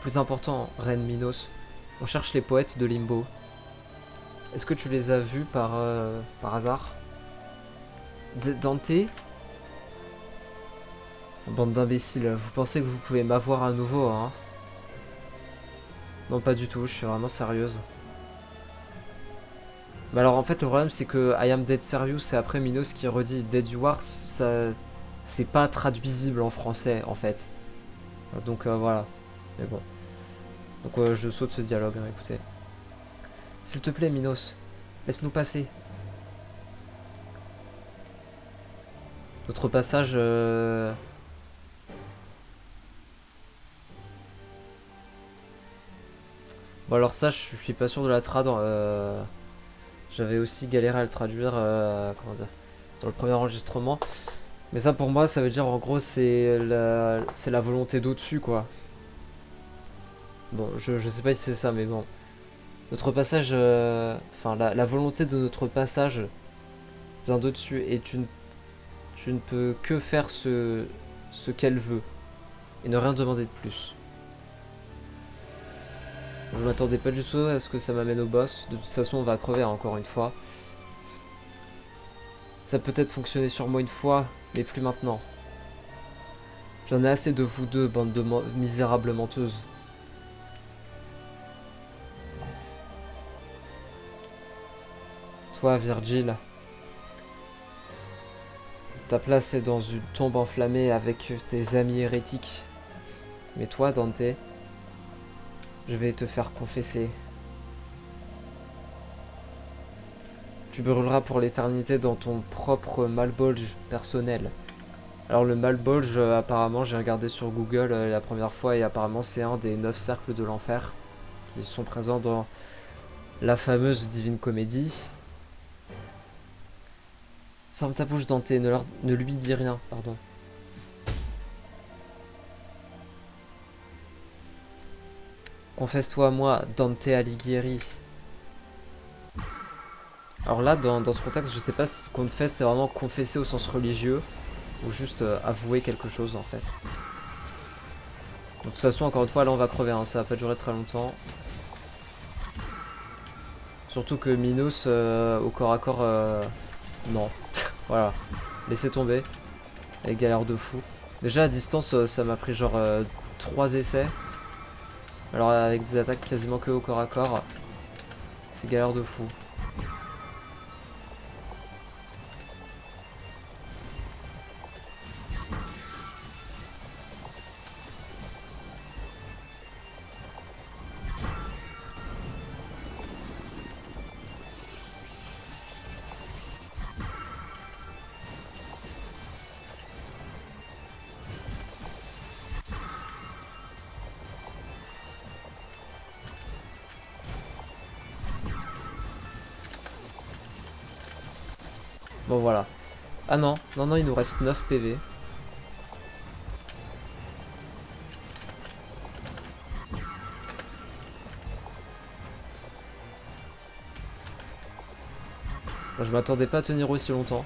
plus important, reine Minos, on cherche les poètes de Limbo. Est-ce que tu les as vus par hasard? Dante? Bande d'imbéciles, vous pensez que vous pouvez m'avoir à nouveau, hein? Non, pas du tout, je suis vraiment sérieuse. Mais alors en fait le problème c'est que I am dead serious et après Minos qui redit Dead you are, ça c'est pas traduisible en français en fait. Donc voilà. Mais bon. Donc je saute ce dialogue, hein, écoutez. S'il te plaît Minos, laisse-nous passer. Notre passage Bon alors ça je suis pas sûr de la trad. J'avais aussi galéré à le traduire comment dire dans le premier enregistrement. Mais ça pour moi ça veut dire en gros c'est la volonté d'au-dessus quoi. Bon je sais pas si c'est ça mais bon. Notre passage, enfin la volonté de notre passage vient d'au-dessus et tu ne peux que faire ce qu'elle veut et ne rien demander de plus. Je m'attendais pas du tout à ce que ça m'amène au boss. De toute façon on va crever encore une fois. Ça peut être fonctionné sur moi une fois, mais plus maintenant. J'en ai assez de vous deux, bande de misérables menteuses. Toi, Virgile, ta place est dans une tombe enflammée avec tes amis hérétiques. Mais toi, Dante, je vais te faire confesser. Tu brûleras pour l'éternité dans ton propre malbolge personnel. Alors le Malbolge, apparemment, j'ai regardé sur Google la première fois et apparemment c'est un des 9 cercles de l'enfer qui sont présents dans la fameuse Divine Comédie. Ferme ta bouche Dante, ne lui dis rien, pardon. Confesse-toi à moi, Dante Alighieri. Alors là, dans ce contexte, je sais pas si confesse c'est vraiment confesser au sens religieux ou juste avouer quelque chose en fait. De toute façon, encore une fois, là on va crever, hein, ça va pas durer très longtemps. Surtout que Minos au corps à corps, non. Voilà, laissez tomber. Elle galère de fou. Déjà à distance, ça m'a pris genre 3 essais. Alors avec des attaques quasiment que au corps à corps, c'est galère de fou. Bon voilà. Ah non, non, non, il nous reste 9 PV. Bon, je m'attendais pas à tenir aussi longtemps.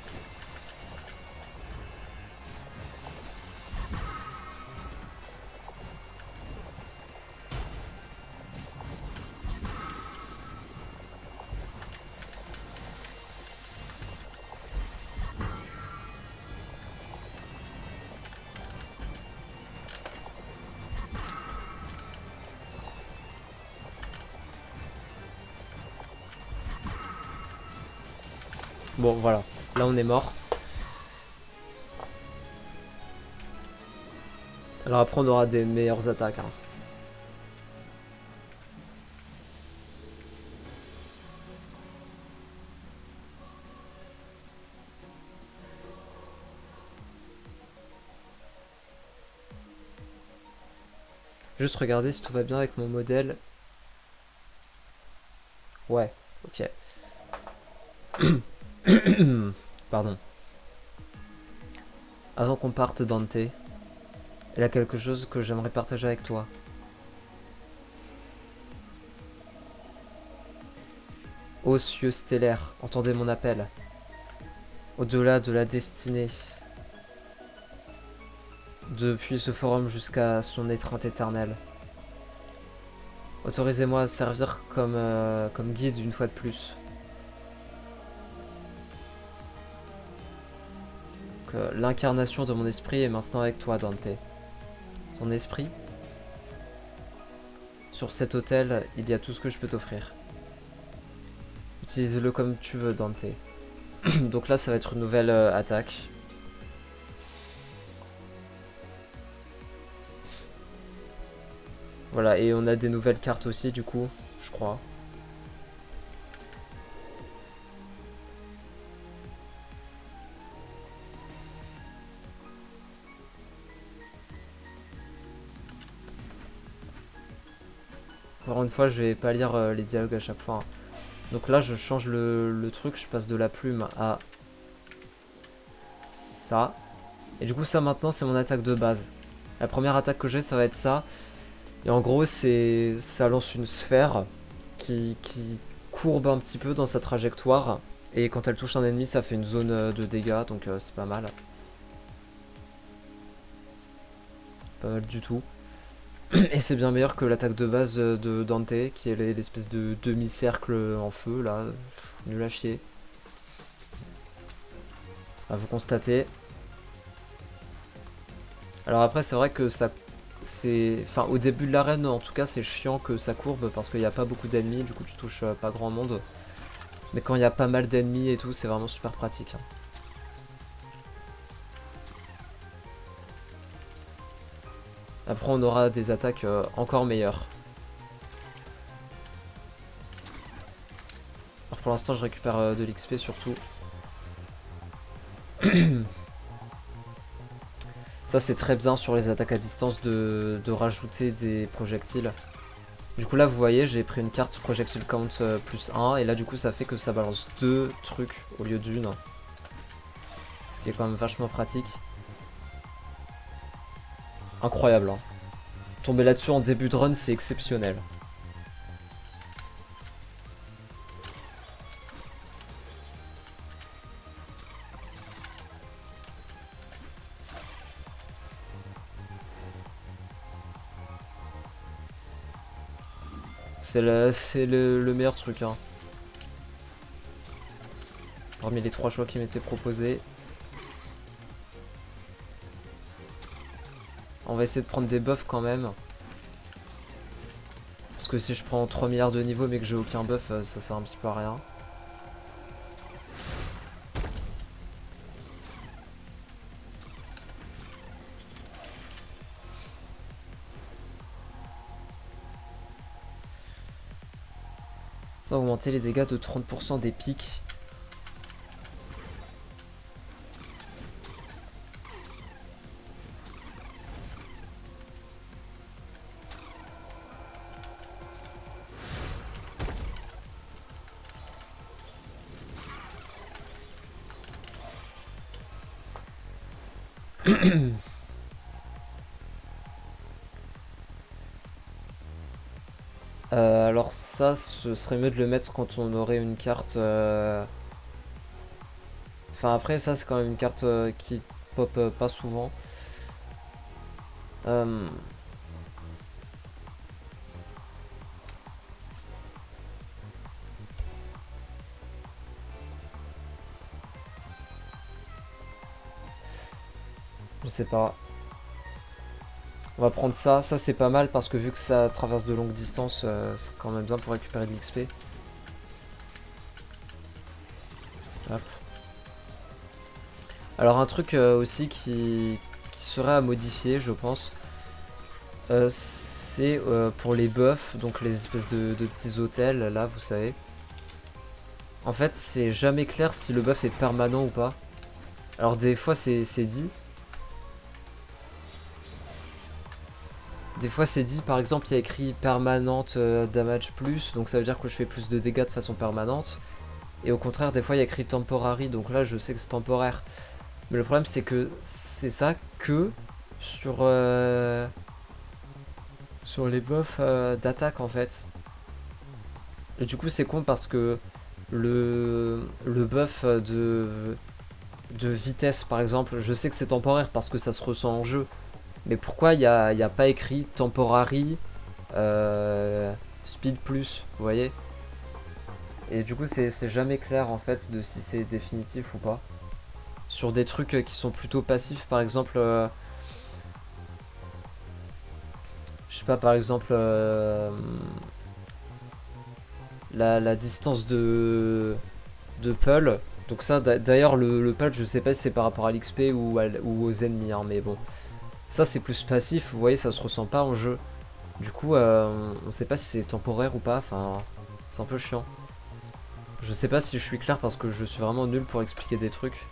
Bon voilà, là on est mort. Alors après on aura des meilleures attaques. Hein. Juste regarder si tout va bien avec mon modèle. Ouais, ok. Pardon. Avant qu'on parte Dante, il y a quelque chose que j'aimerais partager avec toi. Ô cieux stellaires, entendez mon appel. Au-delà de la destinée. Depuis ce forum jusqu'à son étreinte éternelle. Autorisez-moi à servir comme guide une fois de plus. L'incarnation de mon esprit est maintenant avec toi, Dante. Ton esprit? Sur cet autel, il y a tout ce que je peux t'offrir. Utilise-le comme tu veux, Dante. Donc là, ça va être une nouvelle attaque. Voilà, et on a des nouvelles cartes aussi, du coup, je crois. Encore une fois, je vais pas lire les dialogues à chaque fois. Hein. Donc là, je change le truc, je passe de la plume à ça. Et du coup, ça maintenant, c'est mon attaque de base. La première attaque que j'ai, ça va être ça. Et en gros, ça lance une sphère qui courbe un petit peu dans sa trajectoire. Et quand elle touche un ennemi, ça fait une zone de dégâts, donc c'est pas mal. Pas mal du tout. Et c'est bien meilleur que l'attaque de base de Dante, qui est l'espèce de demi-cercle en feu, là. Nul à chier. À vous constater. Alors après, c'est vrai que ça... Enfin, au début de l'arène, en tout cas, c'est chiant que ça courbe, parce qu'il n'y a pas beaucoup d'ennemis, du coup tu touches pas grand monde. Mais quand il y a pas mal d'ennemis et tout, c'est vraiment super pratique. Hein. Après, on aura des attaques encore meilleures. Alors pour l'instant, je récupère de l'XP surtout. Ça c'est très bien sur les attaques à distance de rajouter des projectiles. Du coup là vous voyez j'ai pris une carte projectile count plus 1 et là du coup ça fait que ça balance 2 trucs au lieu d'une. Ce qui est quand même vachement pratique. Incroyable hein. Tomber là-dessus en début de run c'est exceptionnel. C'est le meilleur truc hein. Parmi les 3 choix qui m'étaient proposés. On va essayer de prendre des buffs quand même. Parce que si je prends 3 milliards de niveaux mais que j'ai aucun buff, ça sert un petit peu à rien. Ça va augmenter les dégâts de 30% des pics. Alors ça, ce serait mieux de le mettre quand on aurait une carte... Enfin après, ça c'est quand même une carte qui pop pas souvent. Je sais pas. On va prendre ça. Ça c'est pas mal parce que vu que ça traverse de longues distances, c'est quand même bien pour récupérer de l'XP. Hop. Alors un truc aussi qui serait à modifier, je pense, c'est pour les buffs, donc les espèces de petits hôtels, là, vous savez. En fait, c'est jamais clair si le buff est permanent ou pas. Alors des fois c'est dit. Des fois c'est dit, par exemple il y a écrit permanente damage plus, donc ça veut dire que je fais plus de dégâts de façon permanente. Et au contraire des fois il y a écrit temporary, donc là je sais que c'est temporaire. Mais le problème c'est que c'est ça que sur, sur les buffs d'attaque en fait. Et du coup c'est con parce que le buff de vitesse par exemple, je sais que c'est temporaire parce que ça se ressent en jeu. Mais pourquoi il n'y a pas écrit temporary speed plus, vous voyez? Et du coup c'est jamais clair en fait de si c'est définitif ou pas. Sur des trucs qui sont plutôt passifs par exemple... je sais pas par exemple... la distance de pull. Donc ça d'ailleurs le pull je sais pas si c'est par rapport à l'XP ou aux ennemis hein, mais bon. Ça c'est plus passif, vous voyez ça se ressent pas en jeu. Du coup on sait pas si c'est temporaire ou pas, enfin c'est un peu chiant. Je sais pas si je suis clair parce que je suis vraiment nul pour expliquer des trucs.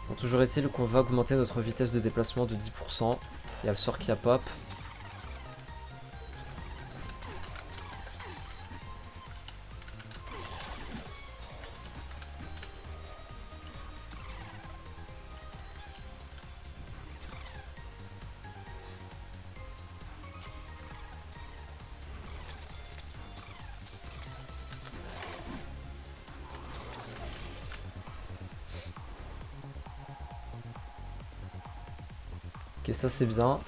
Bon, toujours est-il qu'on va augmenter notre vitesse de déplacement de 10%. Il y a le sort qui a pop. Ok, ça c'est bien.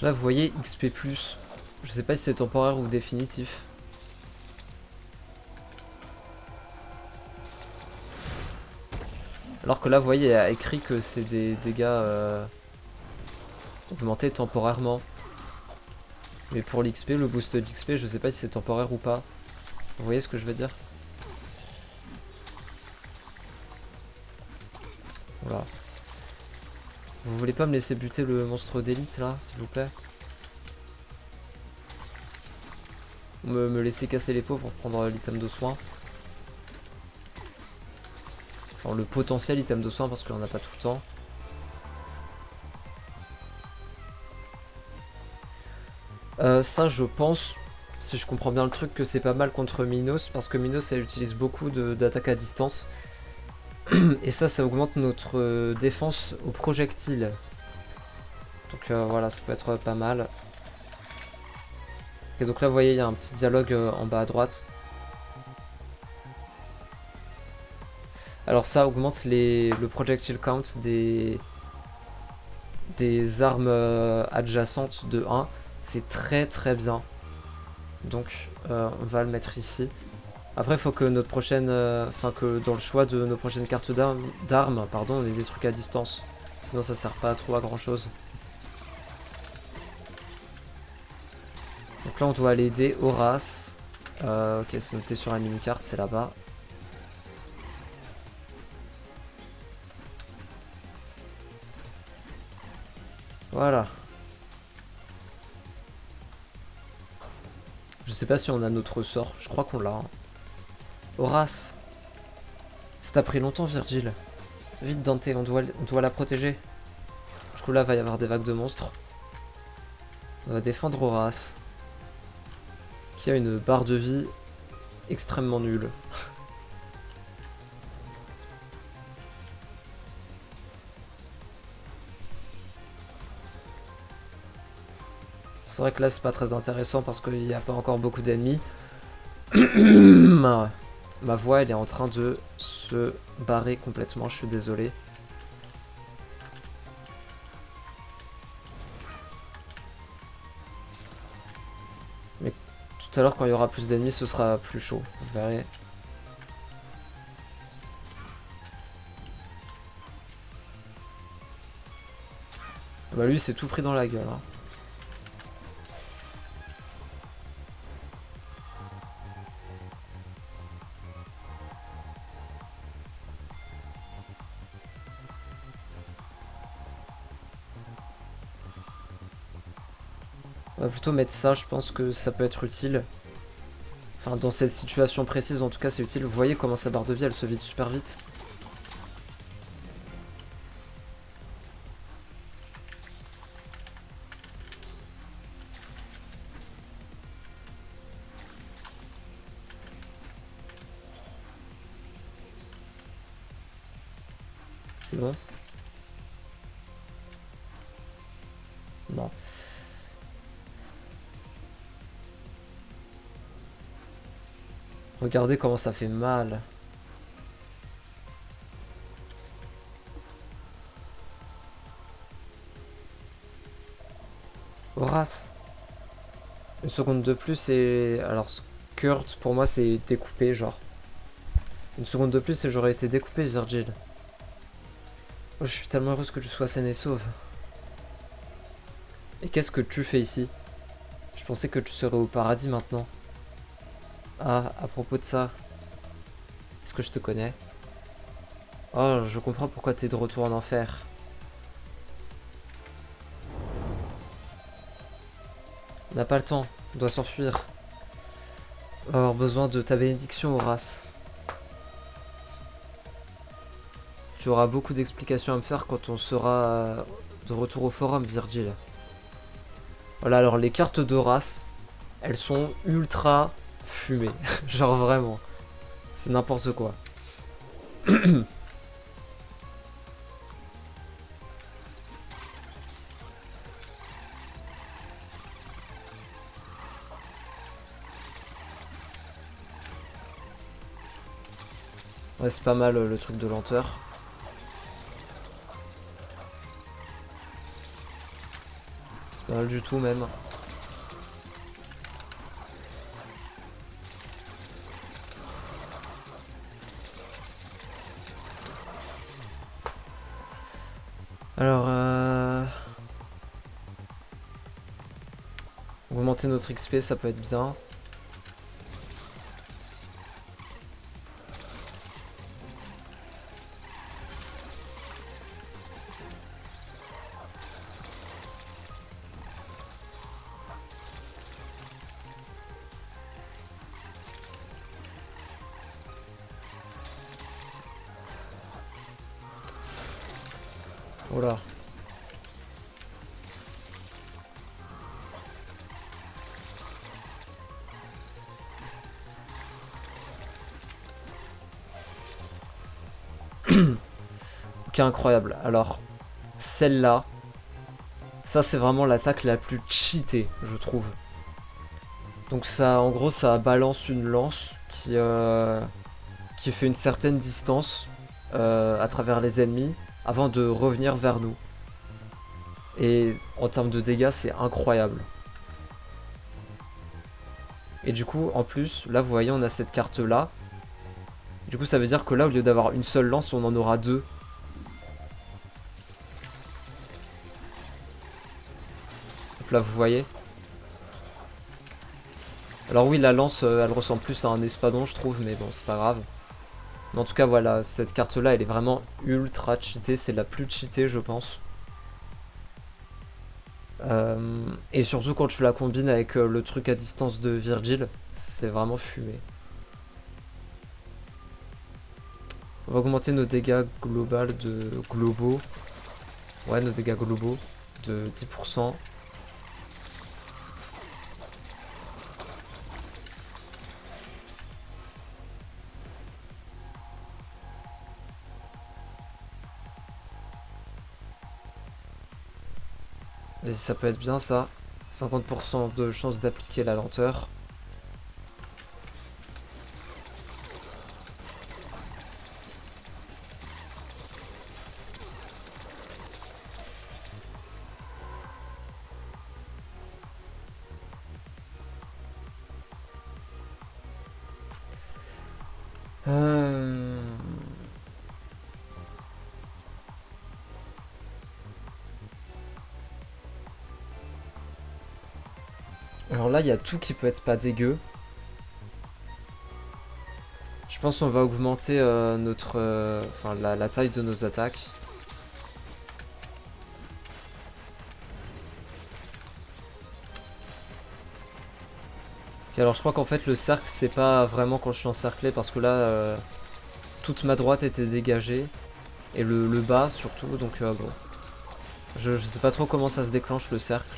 Là vous voyez XP+. Je sais pas si c'est temporaire ou définitif. Alors que là vous voyez il y a écrit que c'est des dégâts augmentés temporairement. Mais pour l'XP, le boost d'XP, je sais pas si c'est temporaire ou pas. Vous voyez ce que je veux dire? Voilà. Vous voulez pas me laisser buter le monstre d'élite là, s'il vous plaît? Me laisser casser les peaux pour prendre l'item de soin. Enfin, le potentiel item de soin parce qu'on en a pas tout le temps. Ça, je pense, si je comprends bien le truc, que c'est pas mal contre Minos parce que Minos elle utilise beaucoup d'attaques à distance. Et ça augmente notre défense aux projectiles. Donc voilà, ça peut être pas mal. Et donc là, vous voyez, il y a un petit dialogue en bas à droite. Alors ça augmente le projectile count des armes adjacentes de 1. C'est très très bien. Donc on va le mettre ici. Après, il faut que notre prochaine, enfin que dans le choix de nos prochaines cartes d'armes, pardon, on ait des trucs à distance. Sinon, ça sert pas trop à grand chose. Donc là, on doit aller aider Horace. Ok, c'est noté sur la mini-carte, c'est là-bas. Voilà. Je sais pas si on a notre sort. Je crois qu'on l'a. Hein. Horace. Ça t'a pris longtemps, Virgile. Vite, Dante, on doit la protéger. Du coup, là, va y avoir des vagues de monstres. On va défendre Horace. Qui a une barre de vie extrêmement nulle. C'est vrai que là, c'est pas très intéressant parce qu'il n'y a pas encore beaucoup d'ennemis. Ma voix, elle est en train de se barrer complètement, je suis désolé. Mais tout à l'heure, quand il y aura plus d'ennemis, ce sera plus chaud, vous verrez. Bah lui, c'est tout pris dans la gueule. Hein. On va plutôt mettre ça, je pense que ça peut être utile. Enfin, dans cette situation précise, en tout cas, c'est utile. Vous voyez comment sa barre de vie, elle se vide super vite. C'est bon? Non. Regardez comment ça fait mal. Horace. Une seconde de plus et... Alors, Kurt, pour moi, c'est découpé, genre. Une seconde de plus et j'aurais été découpé, Virgil. Oh, je suis tellement heureuse que tu sois saine et sauve. Et qu'est-ce que tu fais ici? Je pensais que tu serais au paradis maintenant. Ah, à propos de ça, est-ce que je te connais? Oh, je comprends pourquoi t'es de retour en enfer. On n'a pas le temps, on doit s'enfuir. On va avoir besoin de ta bénédiction, Horace. Tu auras beaucoup d'explications à me faire quand on sera de retour au forum, Virgile. Voilà, alors les cartes d'Horace, elles sont ultra fumées. Genre vraiment. C'est n'importe quoi. Ouais, c'est pas mal le truc de lenteur. C'est pas mal du tout même. Alors, augmenter notre XP, ça peut être bien. Voilà. Ok, incroyable. Alors, celle-là, ça c'est vraiment l'attaque la plus cheatée, je trouve. Donc ça, en gros, ça balance une lance qui fait une certaine distance à travers les ennemis avant de revenir vers nous. Et en termes de dégâts, c'est incroyable. Et du coup, en plus, là, vous voyez, on a cette carte-là. Du coup, ça veut dire que là, au lieu d'avoir une seule lance, on en aura deux. Donc là, vous voyez. Alors oui, la lance, elle ressemble plus à un espadon, je trouve, mais bon, c'est pas grave. Mais en tout cas, voilà, cette carte-là, elle est vraiment ultra cheatée. C'est la plus cheatée, je pense. Et surtout quand tu la combines avec le truc à distance de Virgil, c'est vraiment fumé. On va augmenter nos dégâts globaux. Ouais, nos dégâts globaux de 10%. Vas-y, ça peut être bien ça. 50% de chance d'appliquer la lenteur. Alors là, il y a tout qui peut être pas dégueu. Je pense qu'on va augmenter enfin, la taille de nos attaques. Ok, alors je crois qu'en fait le cercle c'est pas vraiment quand je suis encerclé parce que là toute ma droite était dégagée et le bas surtout donc bon. Je sais pas trop comment ça se déclenche le cercle.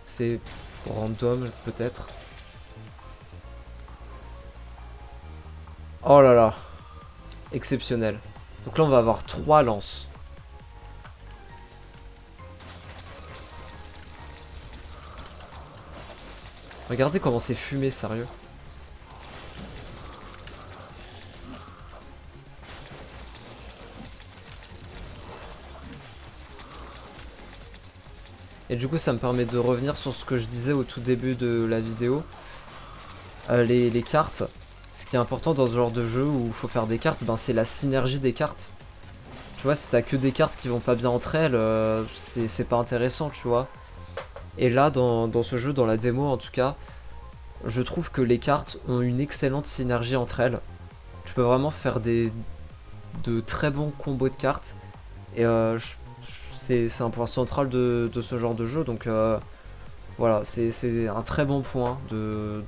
C'est random peut-être. Oh là là. Exceptionnel. Donc là on va avoir 3 lances. Regardez comment c'est fumé, sérieux. Et du coup ça me permet de revenir sur ce que je disais au tout début de la vidéo. Les cartes, ce qui est important dans ce genre de jeu où il faut faire des cartes, ben c'est la synergie des cartes. Tu vois, si t'as que des cartes qui vont pas bien entre elles, c'est pas intéressant, tu vois. Et là, dans ce jeu, dans la démo en tout cas, je trouve que les cartes ont une excellente synergie entre elles. Tu peux vraiment faire de très bons combos de cartes. Et c'est un point central de ce genre de jeu. Donc voilà, c'est un très bon point de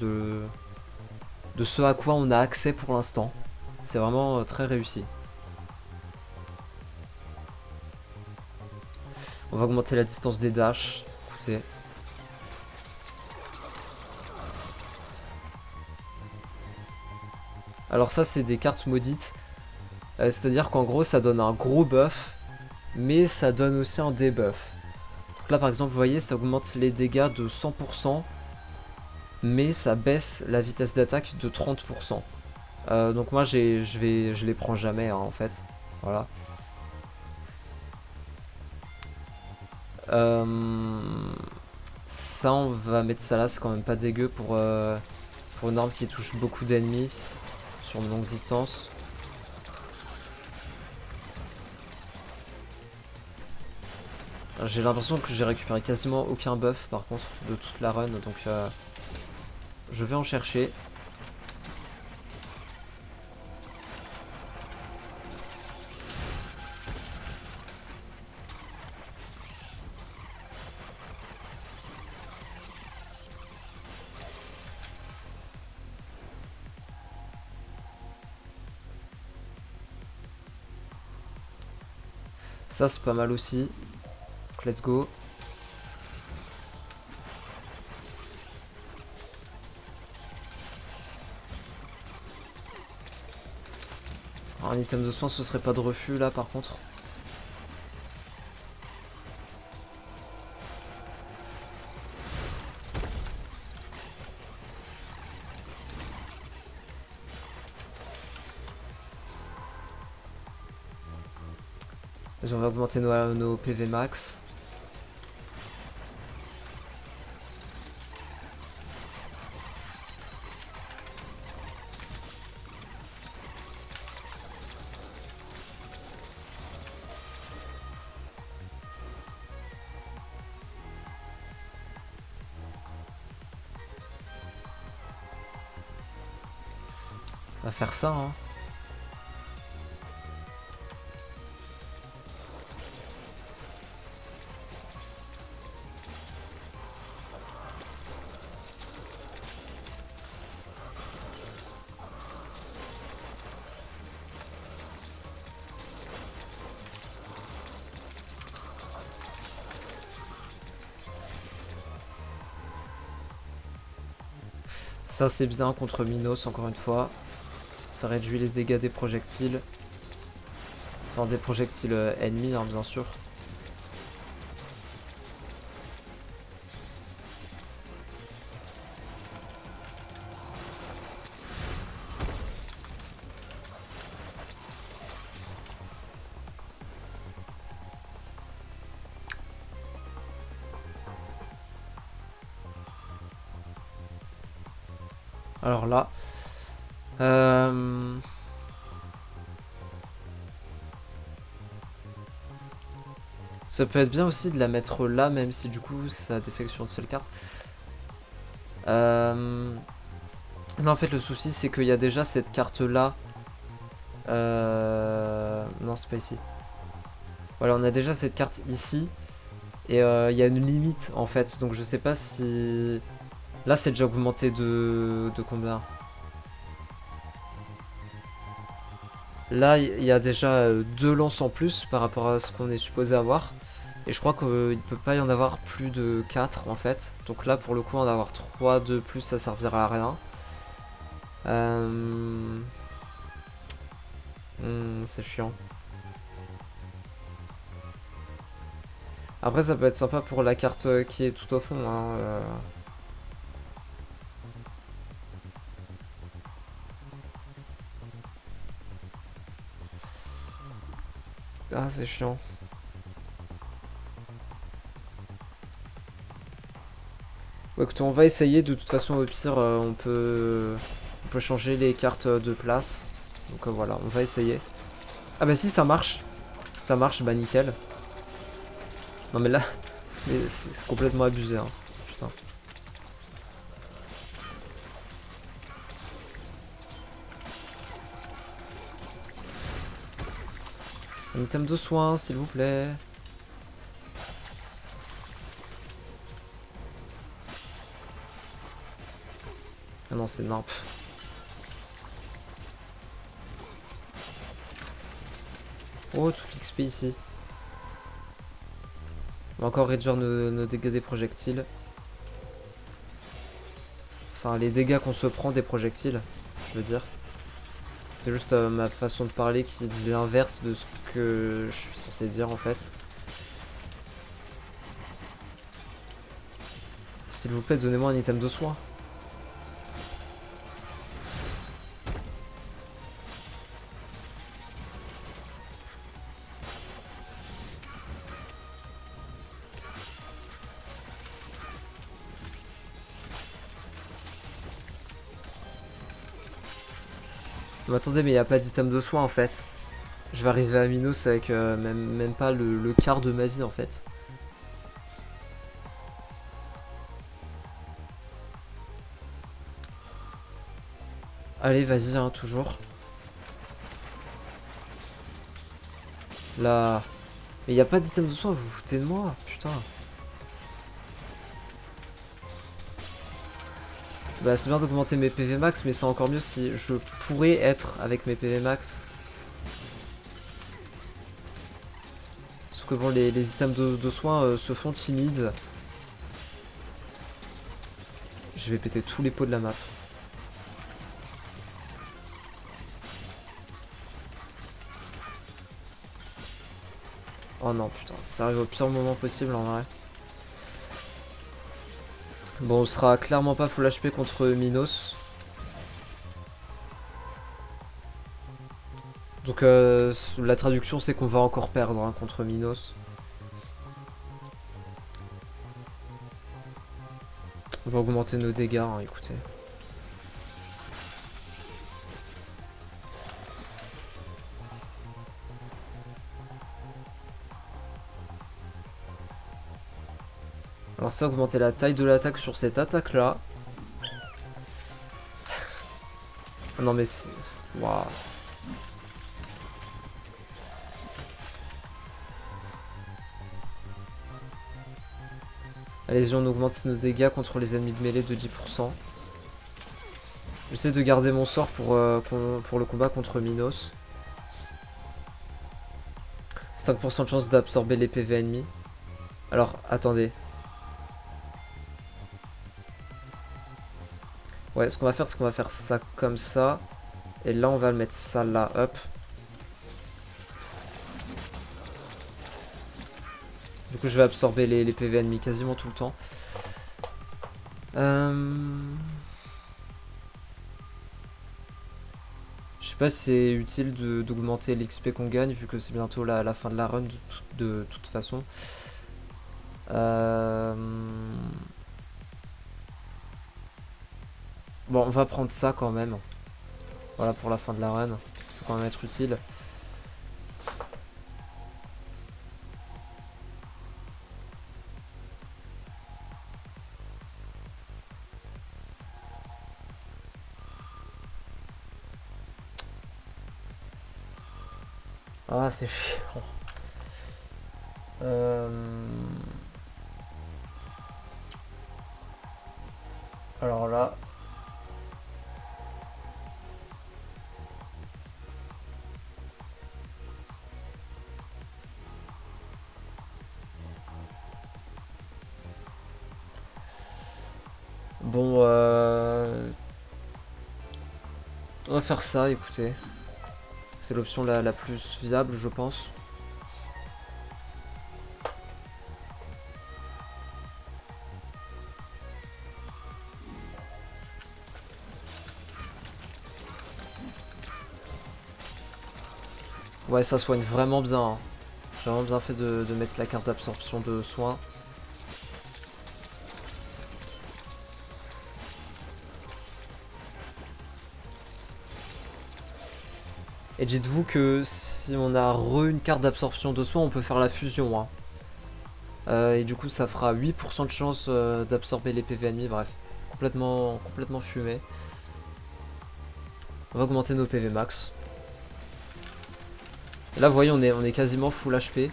ce à quoi on a accès pour l'instant. C'est vraiment très réussi. On va augmenter la distance des dashs. Écoutez. Alors ça c'est des cartes maudites. C'est-à-dire qu'en gros ça donne un gros buff. Mais ça donne aussi un debuff. Donc là par exemple vous voyez ça augmente les dégâts de 100%. Mais ça baisse la vitesse d'attaque de 30%. Donc moi je les prends jamais hein, en fait. Voilà. Ça on va mettre ça là, c'est quand même pas dégueu pour une arme qui touche beaucoup d'ennemis sur une longue distance. J'ai l'impression que j'ai récupéré quasiment aucun buff par contre de toute la run, donc je vais en chercher. Ça c'est pas mal aussi. Donc, let's go. Alors, un item de soin, ce serait pas de refus là par contre. Vas-y, on va augmenter nos PV max. On va faire ça, hein. Ça c'est bien contre Minos encore une fois. Ça réduit les dégâts des projectiles. Enfin des projectiles ennemis hein, bien sûr. Alors là... Ça peut être bien aussi de la mettre là, même si du coup ça défecte sur une seule carte. Là en fait le souci c'est qu'il y a déjà cette carte là. Non c'est pas ici. Voilà on a déjà cette carte ici. Et il y a une limite en fait. Donc je sais pas si... Là c'est déjà augmenté de combien? Là il y a déjà 2 lances en plus par rapport à ce qu'on est supposé avoir. Et je crois qu'il ne peut pas y en avoir plus de 4 en fait. Donc là pour le coup en avoir 3 de plus ça servira à rien. C'est chiant. Après ça peut être sympa pour la carte qui est tout au fond. Hein, Ah c'est chiant. Ouais, écoute, on va essayer. De toute façon au pire on peut changer les cartes de place. Donc voilà, on va essayer. Ah bah si ça marche. Ça marche, bah nickel. Non mais là, mais c'est complètement abusé hein. Putain. Un item de soin s'il vous plaît. Ah non c'est nimp. Oh tout l'XP ici. On va encore réduire nos dégâts des projectiles. Enfin les dégâts qu'on se prend des projectiles, je veux dire. C'est juste ma façon de parler qui dit l'inverse de ce que je suis censé dire en fait. S'il vous plaît, donnez-moi un item de soin. Mais attendez, mais il n'y a pas d'item de soin en fait. Je vais arriver à Minos avec même pas le quart de ma vie en fait. Allez, vas-y, hein, toujours. Là. Mais y a pas d'item de soin, vous vous foutez de moi, putain. Bah c'est bien d'augmenter mes PV max, mais c'est encore mieux si je pourrais être avec mes PV max. Sauf que bon, les items de soins se font timides. Je vais péter tous les pots de la map. Oh non, putain, ça arrive au pire moment possible en vrai. Bon, on sera clairement pas full HP contre Minos. Donc la traduction c'est qu'on va encore perdre hein, contre Minos. On va augmenter nos dégâts, hein, écoutez. Alors ça, augmenter la taille de l'attaque sur cette attaque là. Non mais c'est... Waouh. Allez-y, on augmente nos dégâts contre les ennemis de mêlée de 10%. J'essaie de garder mon sort pour le combat contre Minos. 5% de chance d'absorber les PV ennemis. Alors, attendez. Ouais, ce qu'on va faire, c'est qu'on va faire ça comme ça. Et là, on va mettre ça là, hop. Du coup, je vais absorber les PV ennemis quasiment tout le temps. Je sais pas si c'est utile d'augmenter l'XP qu'on gagne, vu que c'est bientôt la fin de la run de toute façon. Bon, on va prendre ça quand même. Voilà, pour la fin de la run. Ça peut quand même être utile. Ah, c'est chiant. Alors là... Bon, on va faire ça, écoutez. C'est l'option la plus viable, je pense. Ouais, ça soigne vraiment bien. Hein. J'ai vraiment bien fait de mettre la carte d'absorption de soins. Et dites-vous que si on a une carte d'absorption de soins, on peut faire la fusion. Hein. Et du coup, ça fera 8% de chance d'absorber les PV ennemis. Bref, complètement fumé. On va augmenter nos PV max. Et là, vous voyez, on est quasiment full HP.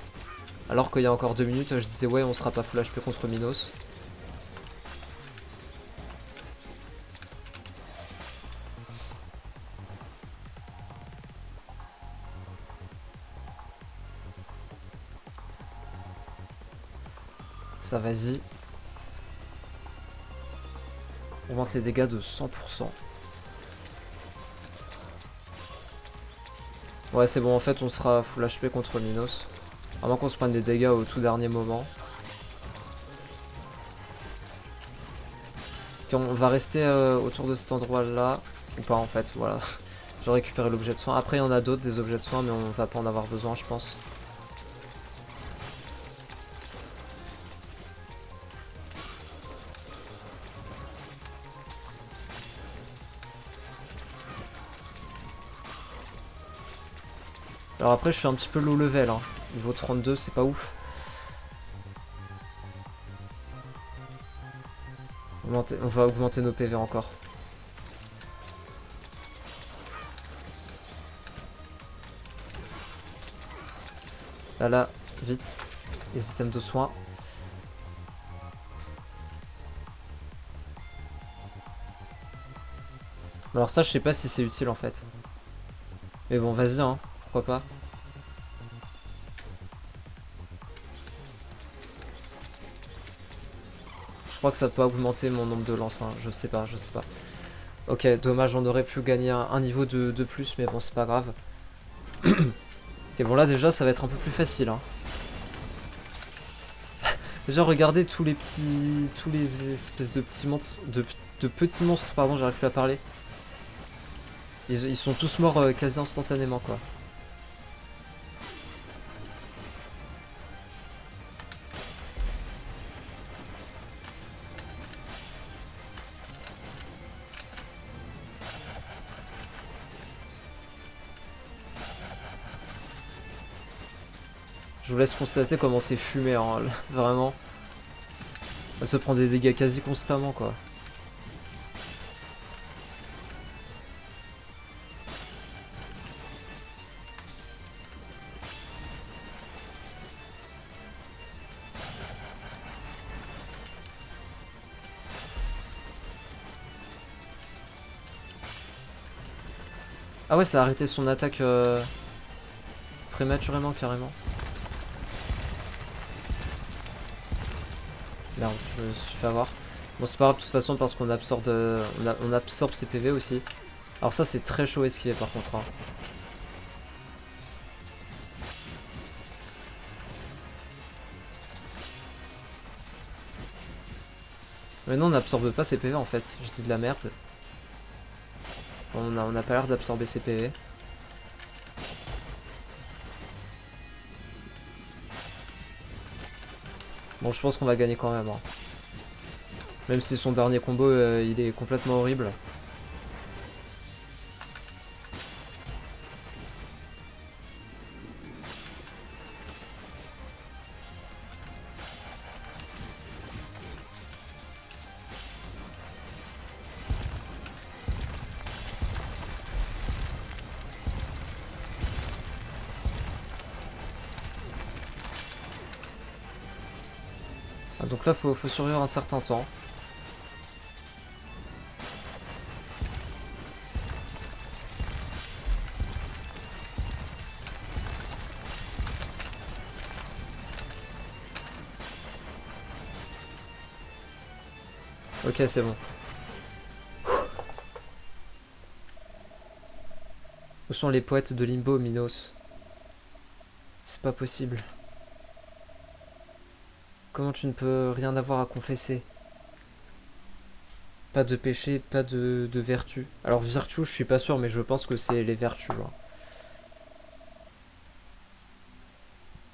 Alors qu'il y a encore 2 minutes, je disais ouais, on sera pas full HP contre Minos. Ça, vas-y. On augmente les dégâts de 100%. Ouais, c'est bon, en fait, on sera full HP contre Minos. À moins qu'on se prenne des dégâts au tout dernier moment. Okay, on va rester autour de cet endroit-là. Ou pas, en fait, voilà. J'ai récupéré l'objet de soin. Après, il y en a d'autres, des objets de soin, mais on va pas en avoir besoin, je pense. Alors après, je suis un petit peu low level. Hein. Niveau 32, c'est pas ouf. On va augmenter nos PV encore. Là, vite. Les items de soins. Alors ça, je sais pas si c'est utile en fait. Mais bon, vas-y, hein. Pourquoi pas. Je crois que ça peut augmenter mon nombre de lances, hein. Je sais pas, je sais pas. Ok, dommage, on aurait pu gagner un niveau de plus, mais bon, c'est pas grave. Ok, bon là déjà, ça va être un peu plus facile, hein. Déjà, regardez tous les petits... Tous les espèces de petits monstres... De petits monstres, pardon, j'arrive plus à parler. Ils sont tous morts quasi instantanément, quoi. Je vous laisse constater comment c'est fumé, hein, vraiment. Elle se prend des dégâts quasi constamment, quoi. Ah ouais, ça a arrêté son attaque prématurément, carrément. Merde, je me suis fait avoir. Bon, c'est pas grave de toute façon parce qu'on absorbe, on absorbe ses PV aussi. Alors ça, c'est très chaud à esquiver par contre, hein. Mais non, on n'absorbe pas ses PV en fait. Je dis de la merde. On a pas l'air d'absorber ses PV. Bon, je pense qu'on va gagner quand même, hein. Même si son dernier combo, il est complètement horrible. Ah, donc là, faut survivre un certain temps. Ok, c'est bon. Où sont les poètes de Limbo, Minos? C'est pas possible. Comment tu ne peux rien avoir à confesser? Pas de péché, pas de vertu. Alors virtue, je suis pas sûr, mais je pense que c'est les vertus, hein.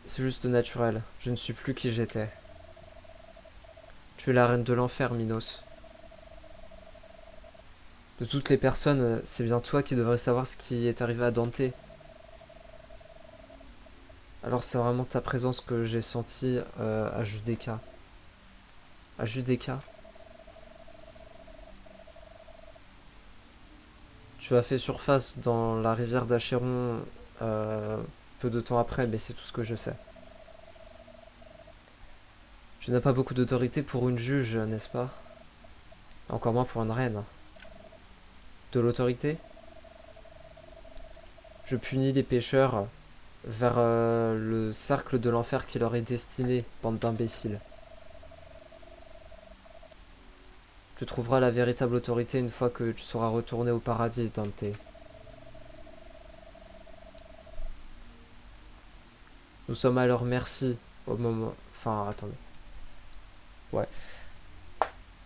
C'est juste naturel. Je ne suis plus qui j'étais. Tu es la reine de l'enfer, Minos. De toutes les personnes, c'est bien toi qui devrais savoir ce qui est arrivé à Dante. Alors c'est vraiment ta présence que j'ai sentie à Judéka. À Judéka? Tu as fait surface dans la rivière d'Achéron peu de temps après, mais c'est tout ce que je sais. Tu n'as pas beaucoup d'autorité pour une juge, n'est-ce pas? Encore moins pour une reine. De l'autorité? Je punis les pécheurs vers le cercle de l'enfer qui leur est destiné, bande d'imbéciles. Tu trouveras la véritable autorité une fois que tu seras retourné au paradis, Dante. Nous sommes à leur merci au moment... Enfin, attendez. Ouais.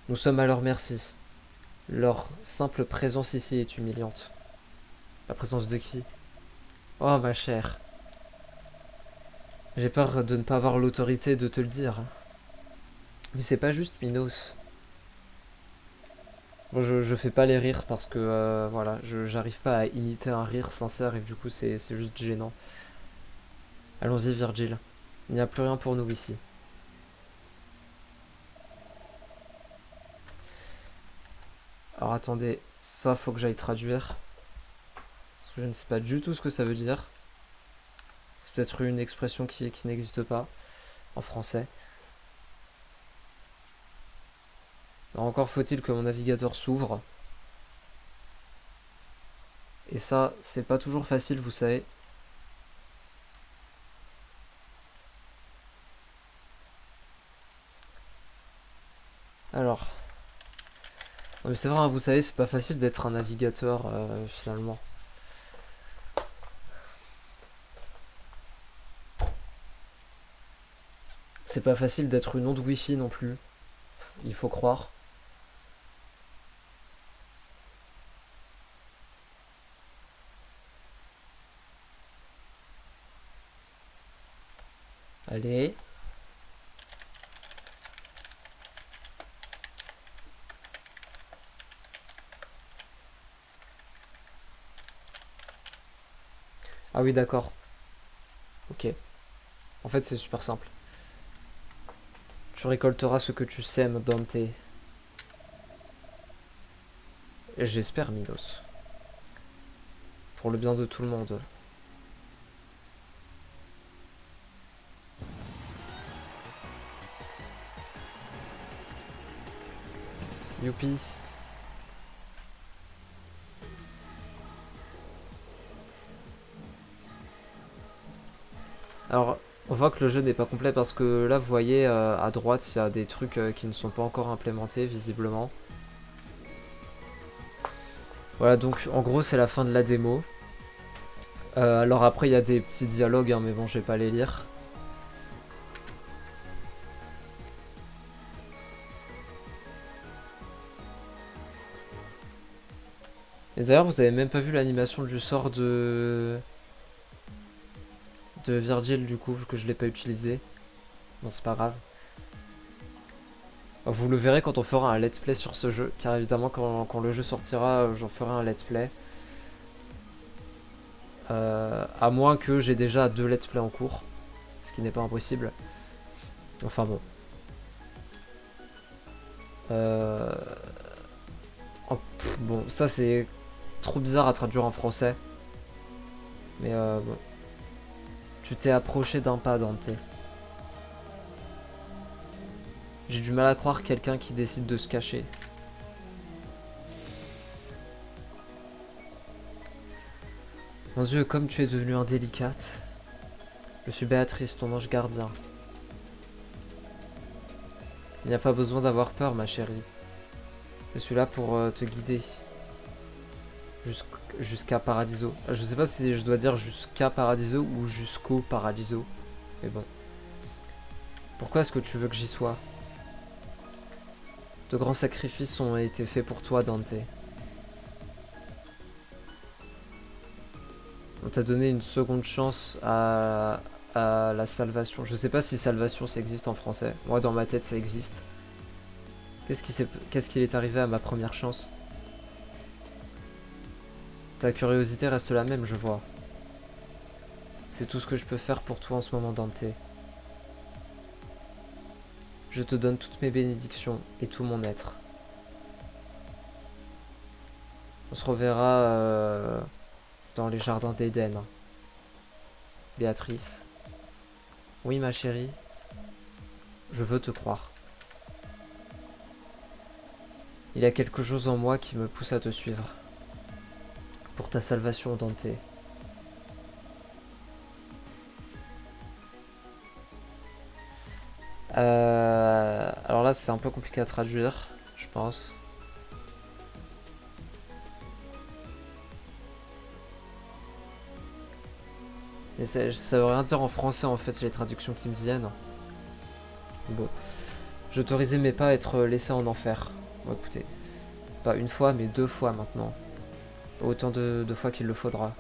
Nous sommes à leur merci. Leur simple présence ici est humiliante. La présence de qui? Oh, ma chère. J'ai peur de ne pas avoir l'autorité de te le dire. Mais c'est pas juste, Minos. Bon, je fais pas les rires parce que, voilà, j'arrive pas à imiter un rire sincère et du coup, c'est juste gênant. Allons-y, Virgile. Il n'y a plus rien pour nous ici. Alors attendez, ça faut que j'aille traduire. Parce que je ne sais pas du tout ce que ça veut dire. C'est peut-être une expression qui n'existe pas en français. Alors encore faut-il que mon navigateur s'ouvre. Et ça, c'est pas toujours facile, vous savez. Alors. Non mais c'est vrai, hein, vous savez, c'est pas facile d'être un navigateur, finalement. C'est pas facile d'être une onde Wi-Fi non plus. Il faut croire. Allez. Ah oui, d'accord. Ok. En fait, c'est super simple. Tu récolteras ce que tu sèmes, Dante. J'espère, Minos. Pour le bien de tout le monde. Youpi. Alors, on voit que le jeu n'est pas complet parce que là, vous voyez, à droite, il y a des trucs qui ne sont pas encore implémentés, visiblement. Voilà, donc en gros, c'est la fin de la démo. Alors après, il y a des petits dialogues, hein, mais bon, je vais pas les lire. Et d'ailleurs, vous avez même pas vu l'animation du sort de Virgil, du coup, vu que je l'ai pas utilisé. Bon, c'est pas grave. Vous le verrez quand on fera un let's play sur ce jeu, car évidemment, quand le jeu sortira, j'en ferai un let's play. À moins que j'ai déjà 2 let's play en cours, ce qui n'est pas impossible. Enfin bon. Bon, ça c'est trop bizarre à traduire en français. Mais bon. Tu t'es approché d'un pas, Dante. J'ai du mal à croire quelqu'un qui décide de se cacher. Mon Dieu, comme tu es devenue indélicate. Je suis Béatrice, ton ange gardien. Il n'y a pas besoin d'avoir peur, ma chérie. Je suis là pour te guider. Jusqu'à Paradiso. Je sais pas si je dois dire jusqu'à Paradiso ou jusqu'au Paradiso. Mais bon. Pourquoi est-ce que tu veux que j'y sois? De grands sacrifices ont été faits pour toi, Dante. On t'a donné une seconde chance à la salvation. Je sais pas si salvation ça existe en français. Moi, dans ma tête, ça existe. Qu'est-ce qu'il est arrivé à ma première chance? Ta curiosité reste la même, je vois. C'est tout ce que je peux faire pour toi en ce moment, Dante. Je te donne toutes mes bénédictions et tout mon être. On se reverra dans les jardins d'Éden. Béatrice. Oui, ma chérie. Je veux te croire. Il y a quelque chose en moi qui me pousse à te suivre. Pour ta salvation, Dante. Alors là, c'est un peu compliqué à traduire, je pense. Mais ça veut rien dire en français, en fait, c'est les traductions qui me viennent. Bon. J'autorisais mes pas à être laissé en enfer. Bon, écoutez. Pas une fois, mais 2 fois maintenant. Autant de fois qu'il le faudra.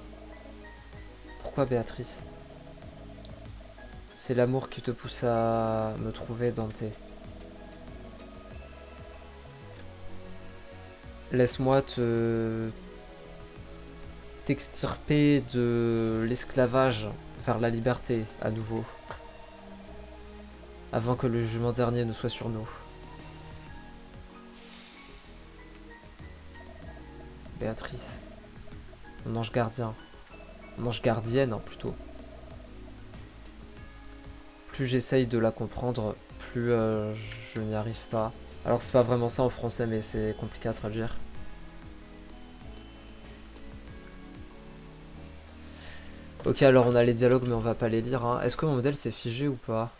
Pourquoi, Béatrice? C'est l'amour qui te pousse à me trouver, Dante. Laisse-moi t'extirper de l'esclavage vers la liberté à nouveau. Avant que le jugement dernier ne soit sur nous. Béatrice. Mon ange gardien. Mon ange gardienne, hein, plutôt. plus j'essaye de la comprendre, plus je n'y arrive pas. Alors c'est pas vraiment ça en français, mais c'est compliqué à traduire. Ok, alors on a les dialogues, mais on va pas les lire, hein. Est-ce que mon modèle c'est figé ou pas?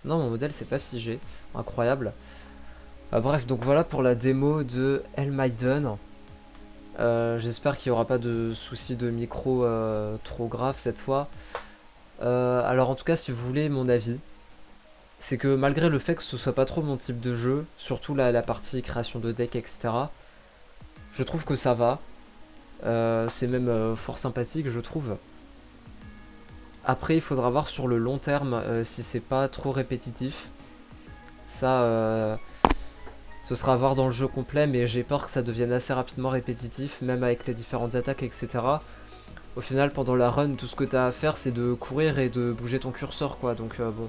Non, mon modèle c'est pas figé. Incroyable. Bref, donc voilà pour la démo de El Maiden. J'espère qu'il n'y aura pas de soucis de micro trop graves cette fois. Alors en tout cas, si vous voulez mon avis, c'est que malgré le fait que ce soit pas trop mon type de jeu, surtout la partie création de deck, etc., je trouve que ça va. C'est même fort sympathique, je trouve. Après, il faudra voir sur le long terme si c'est pas trop répétitif. Ça, ce sera à voir dans le jeu complet, mais j'ai peur que ça devienne assez rapidement répétitif, même avec les différentes attaques, etc. Au final, pendant la run, tout ce que tu as à faire, c'est de courir et de bouger ton curseur, quoi. Donc bon,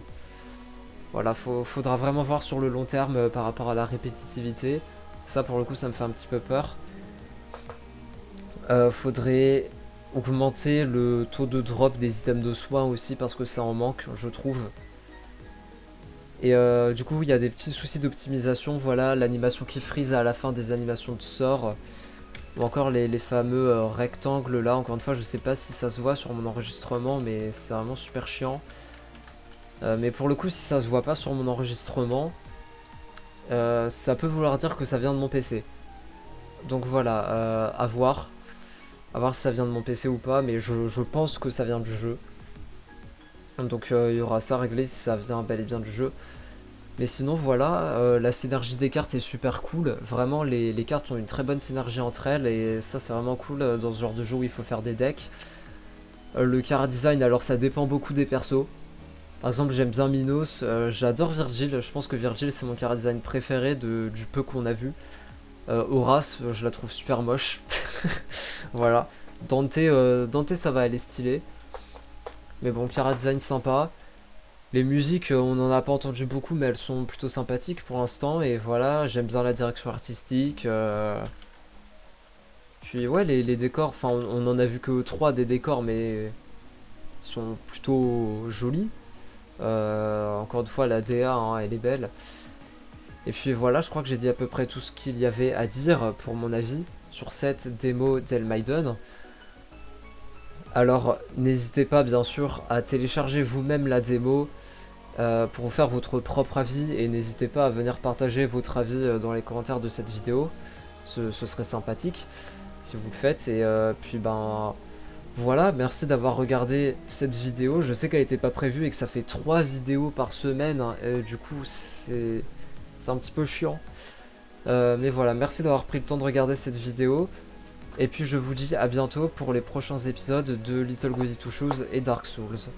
voilà, faudra vraiment voir sur le long terme par rapport à la répétitivité. Ça, pour le coup, ça me fait un petit peu peur. Faudrait augmenter le taux de drop des items de soins aussi, parce que ça en manque, je trouve. Et du coup, il y a des petits soucis d'optimisation. Voilà, l'animation qui freeze à la fin des animations de sort. Ou encore les fameux rectangles là. Encore une fois, je sais pas si ça se voit sur mon enregistrement, mais c'est vraiment super chiant. Mais pour le coup, si ça se voit pas sur mon enregistrement, ça peut vouloir dire que ça vient de mon PC. Donc voilà, à voir. À voir si ça vient de mon PC ou pas, mais je pense que ça vient du jeu. Donc il y aura ça réglé si ça vient bel et bien du jeu. Mais sinon voilà, la synergie des cartes est super cool. Vraiment les cartes ont une très bonne synergie entre elles et ça c'est vraiment cool dans ce genre de jeu où il faut faire des decks. Le chara design, alors ça dépend beaucoup des persos. Par exemple j'aime bien Minos, j'adore Virgil, je pense que Virgil c'est mon chara design préféré du peu qu'on a vu. Horace, je la trouve super moche. Voilà. Dante, Dante ça va, elle est stylée. Mais bon, chara design sympa. Les musiques, on n'en a pas entendu beaucoup, mais elles sont plutôt sympathiques pour l'instant. Et voilà, j'aime bien la direction artistique. Puis ouais, les décors, enfin on en a vu que 3 des décors, mais ils sont plutôt jolis. Encore une fois, la DA, hein, elle est belle. Et puis voilà, je crois que j'ai dit à peu près tout ce qu'il y avait à dire pour mon avis sur cette démo d'El Maiden. Alors n'hésitez pas bien sûr à télécharger vous-même la démo pour vous faire votre propre avis et n'hésitez pas à venir partager votre avis dans les commentaires de cette vidéo. Ce serait sympathique si vous le faites. Et puis ben voilà, merci d'avoir regardé cette vidéo. Je sais qu'elle n'était pas prévue et que ça fait 3 vidéos par semaine, hein, et du coup c'est un petit peu chiant. Mais voilà, merci d'avoir pris le temps de regarder cette vidéo. Et puis je vous dis à bientôt pour les prochains épisodes de Little Goody Two Shoes et Dark Souls.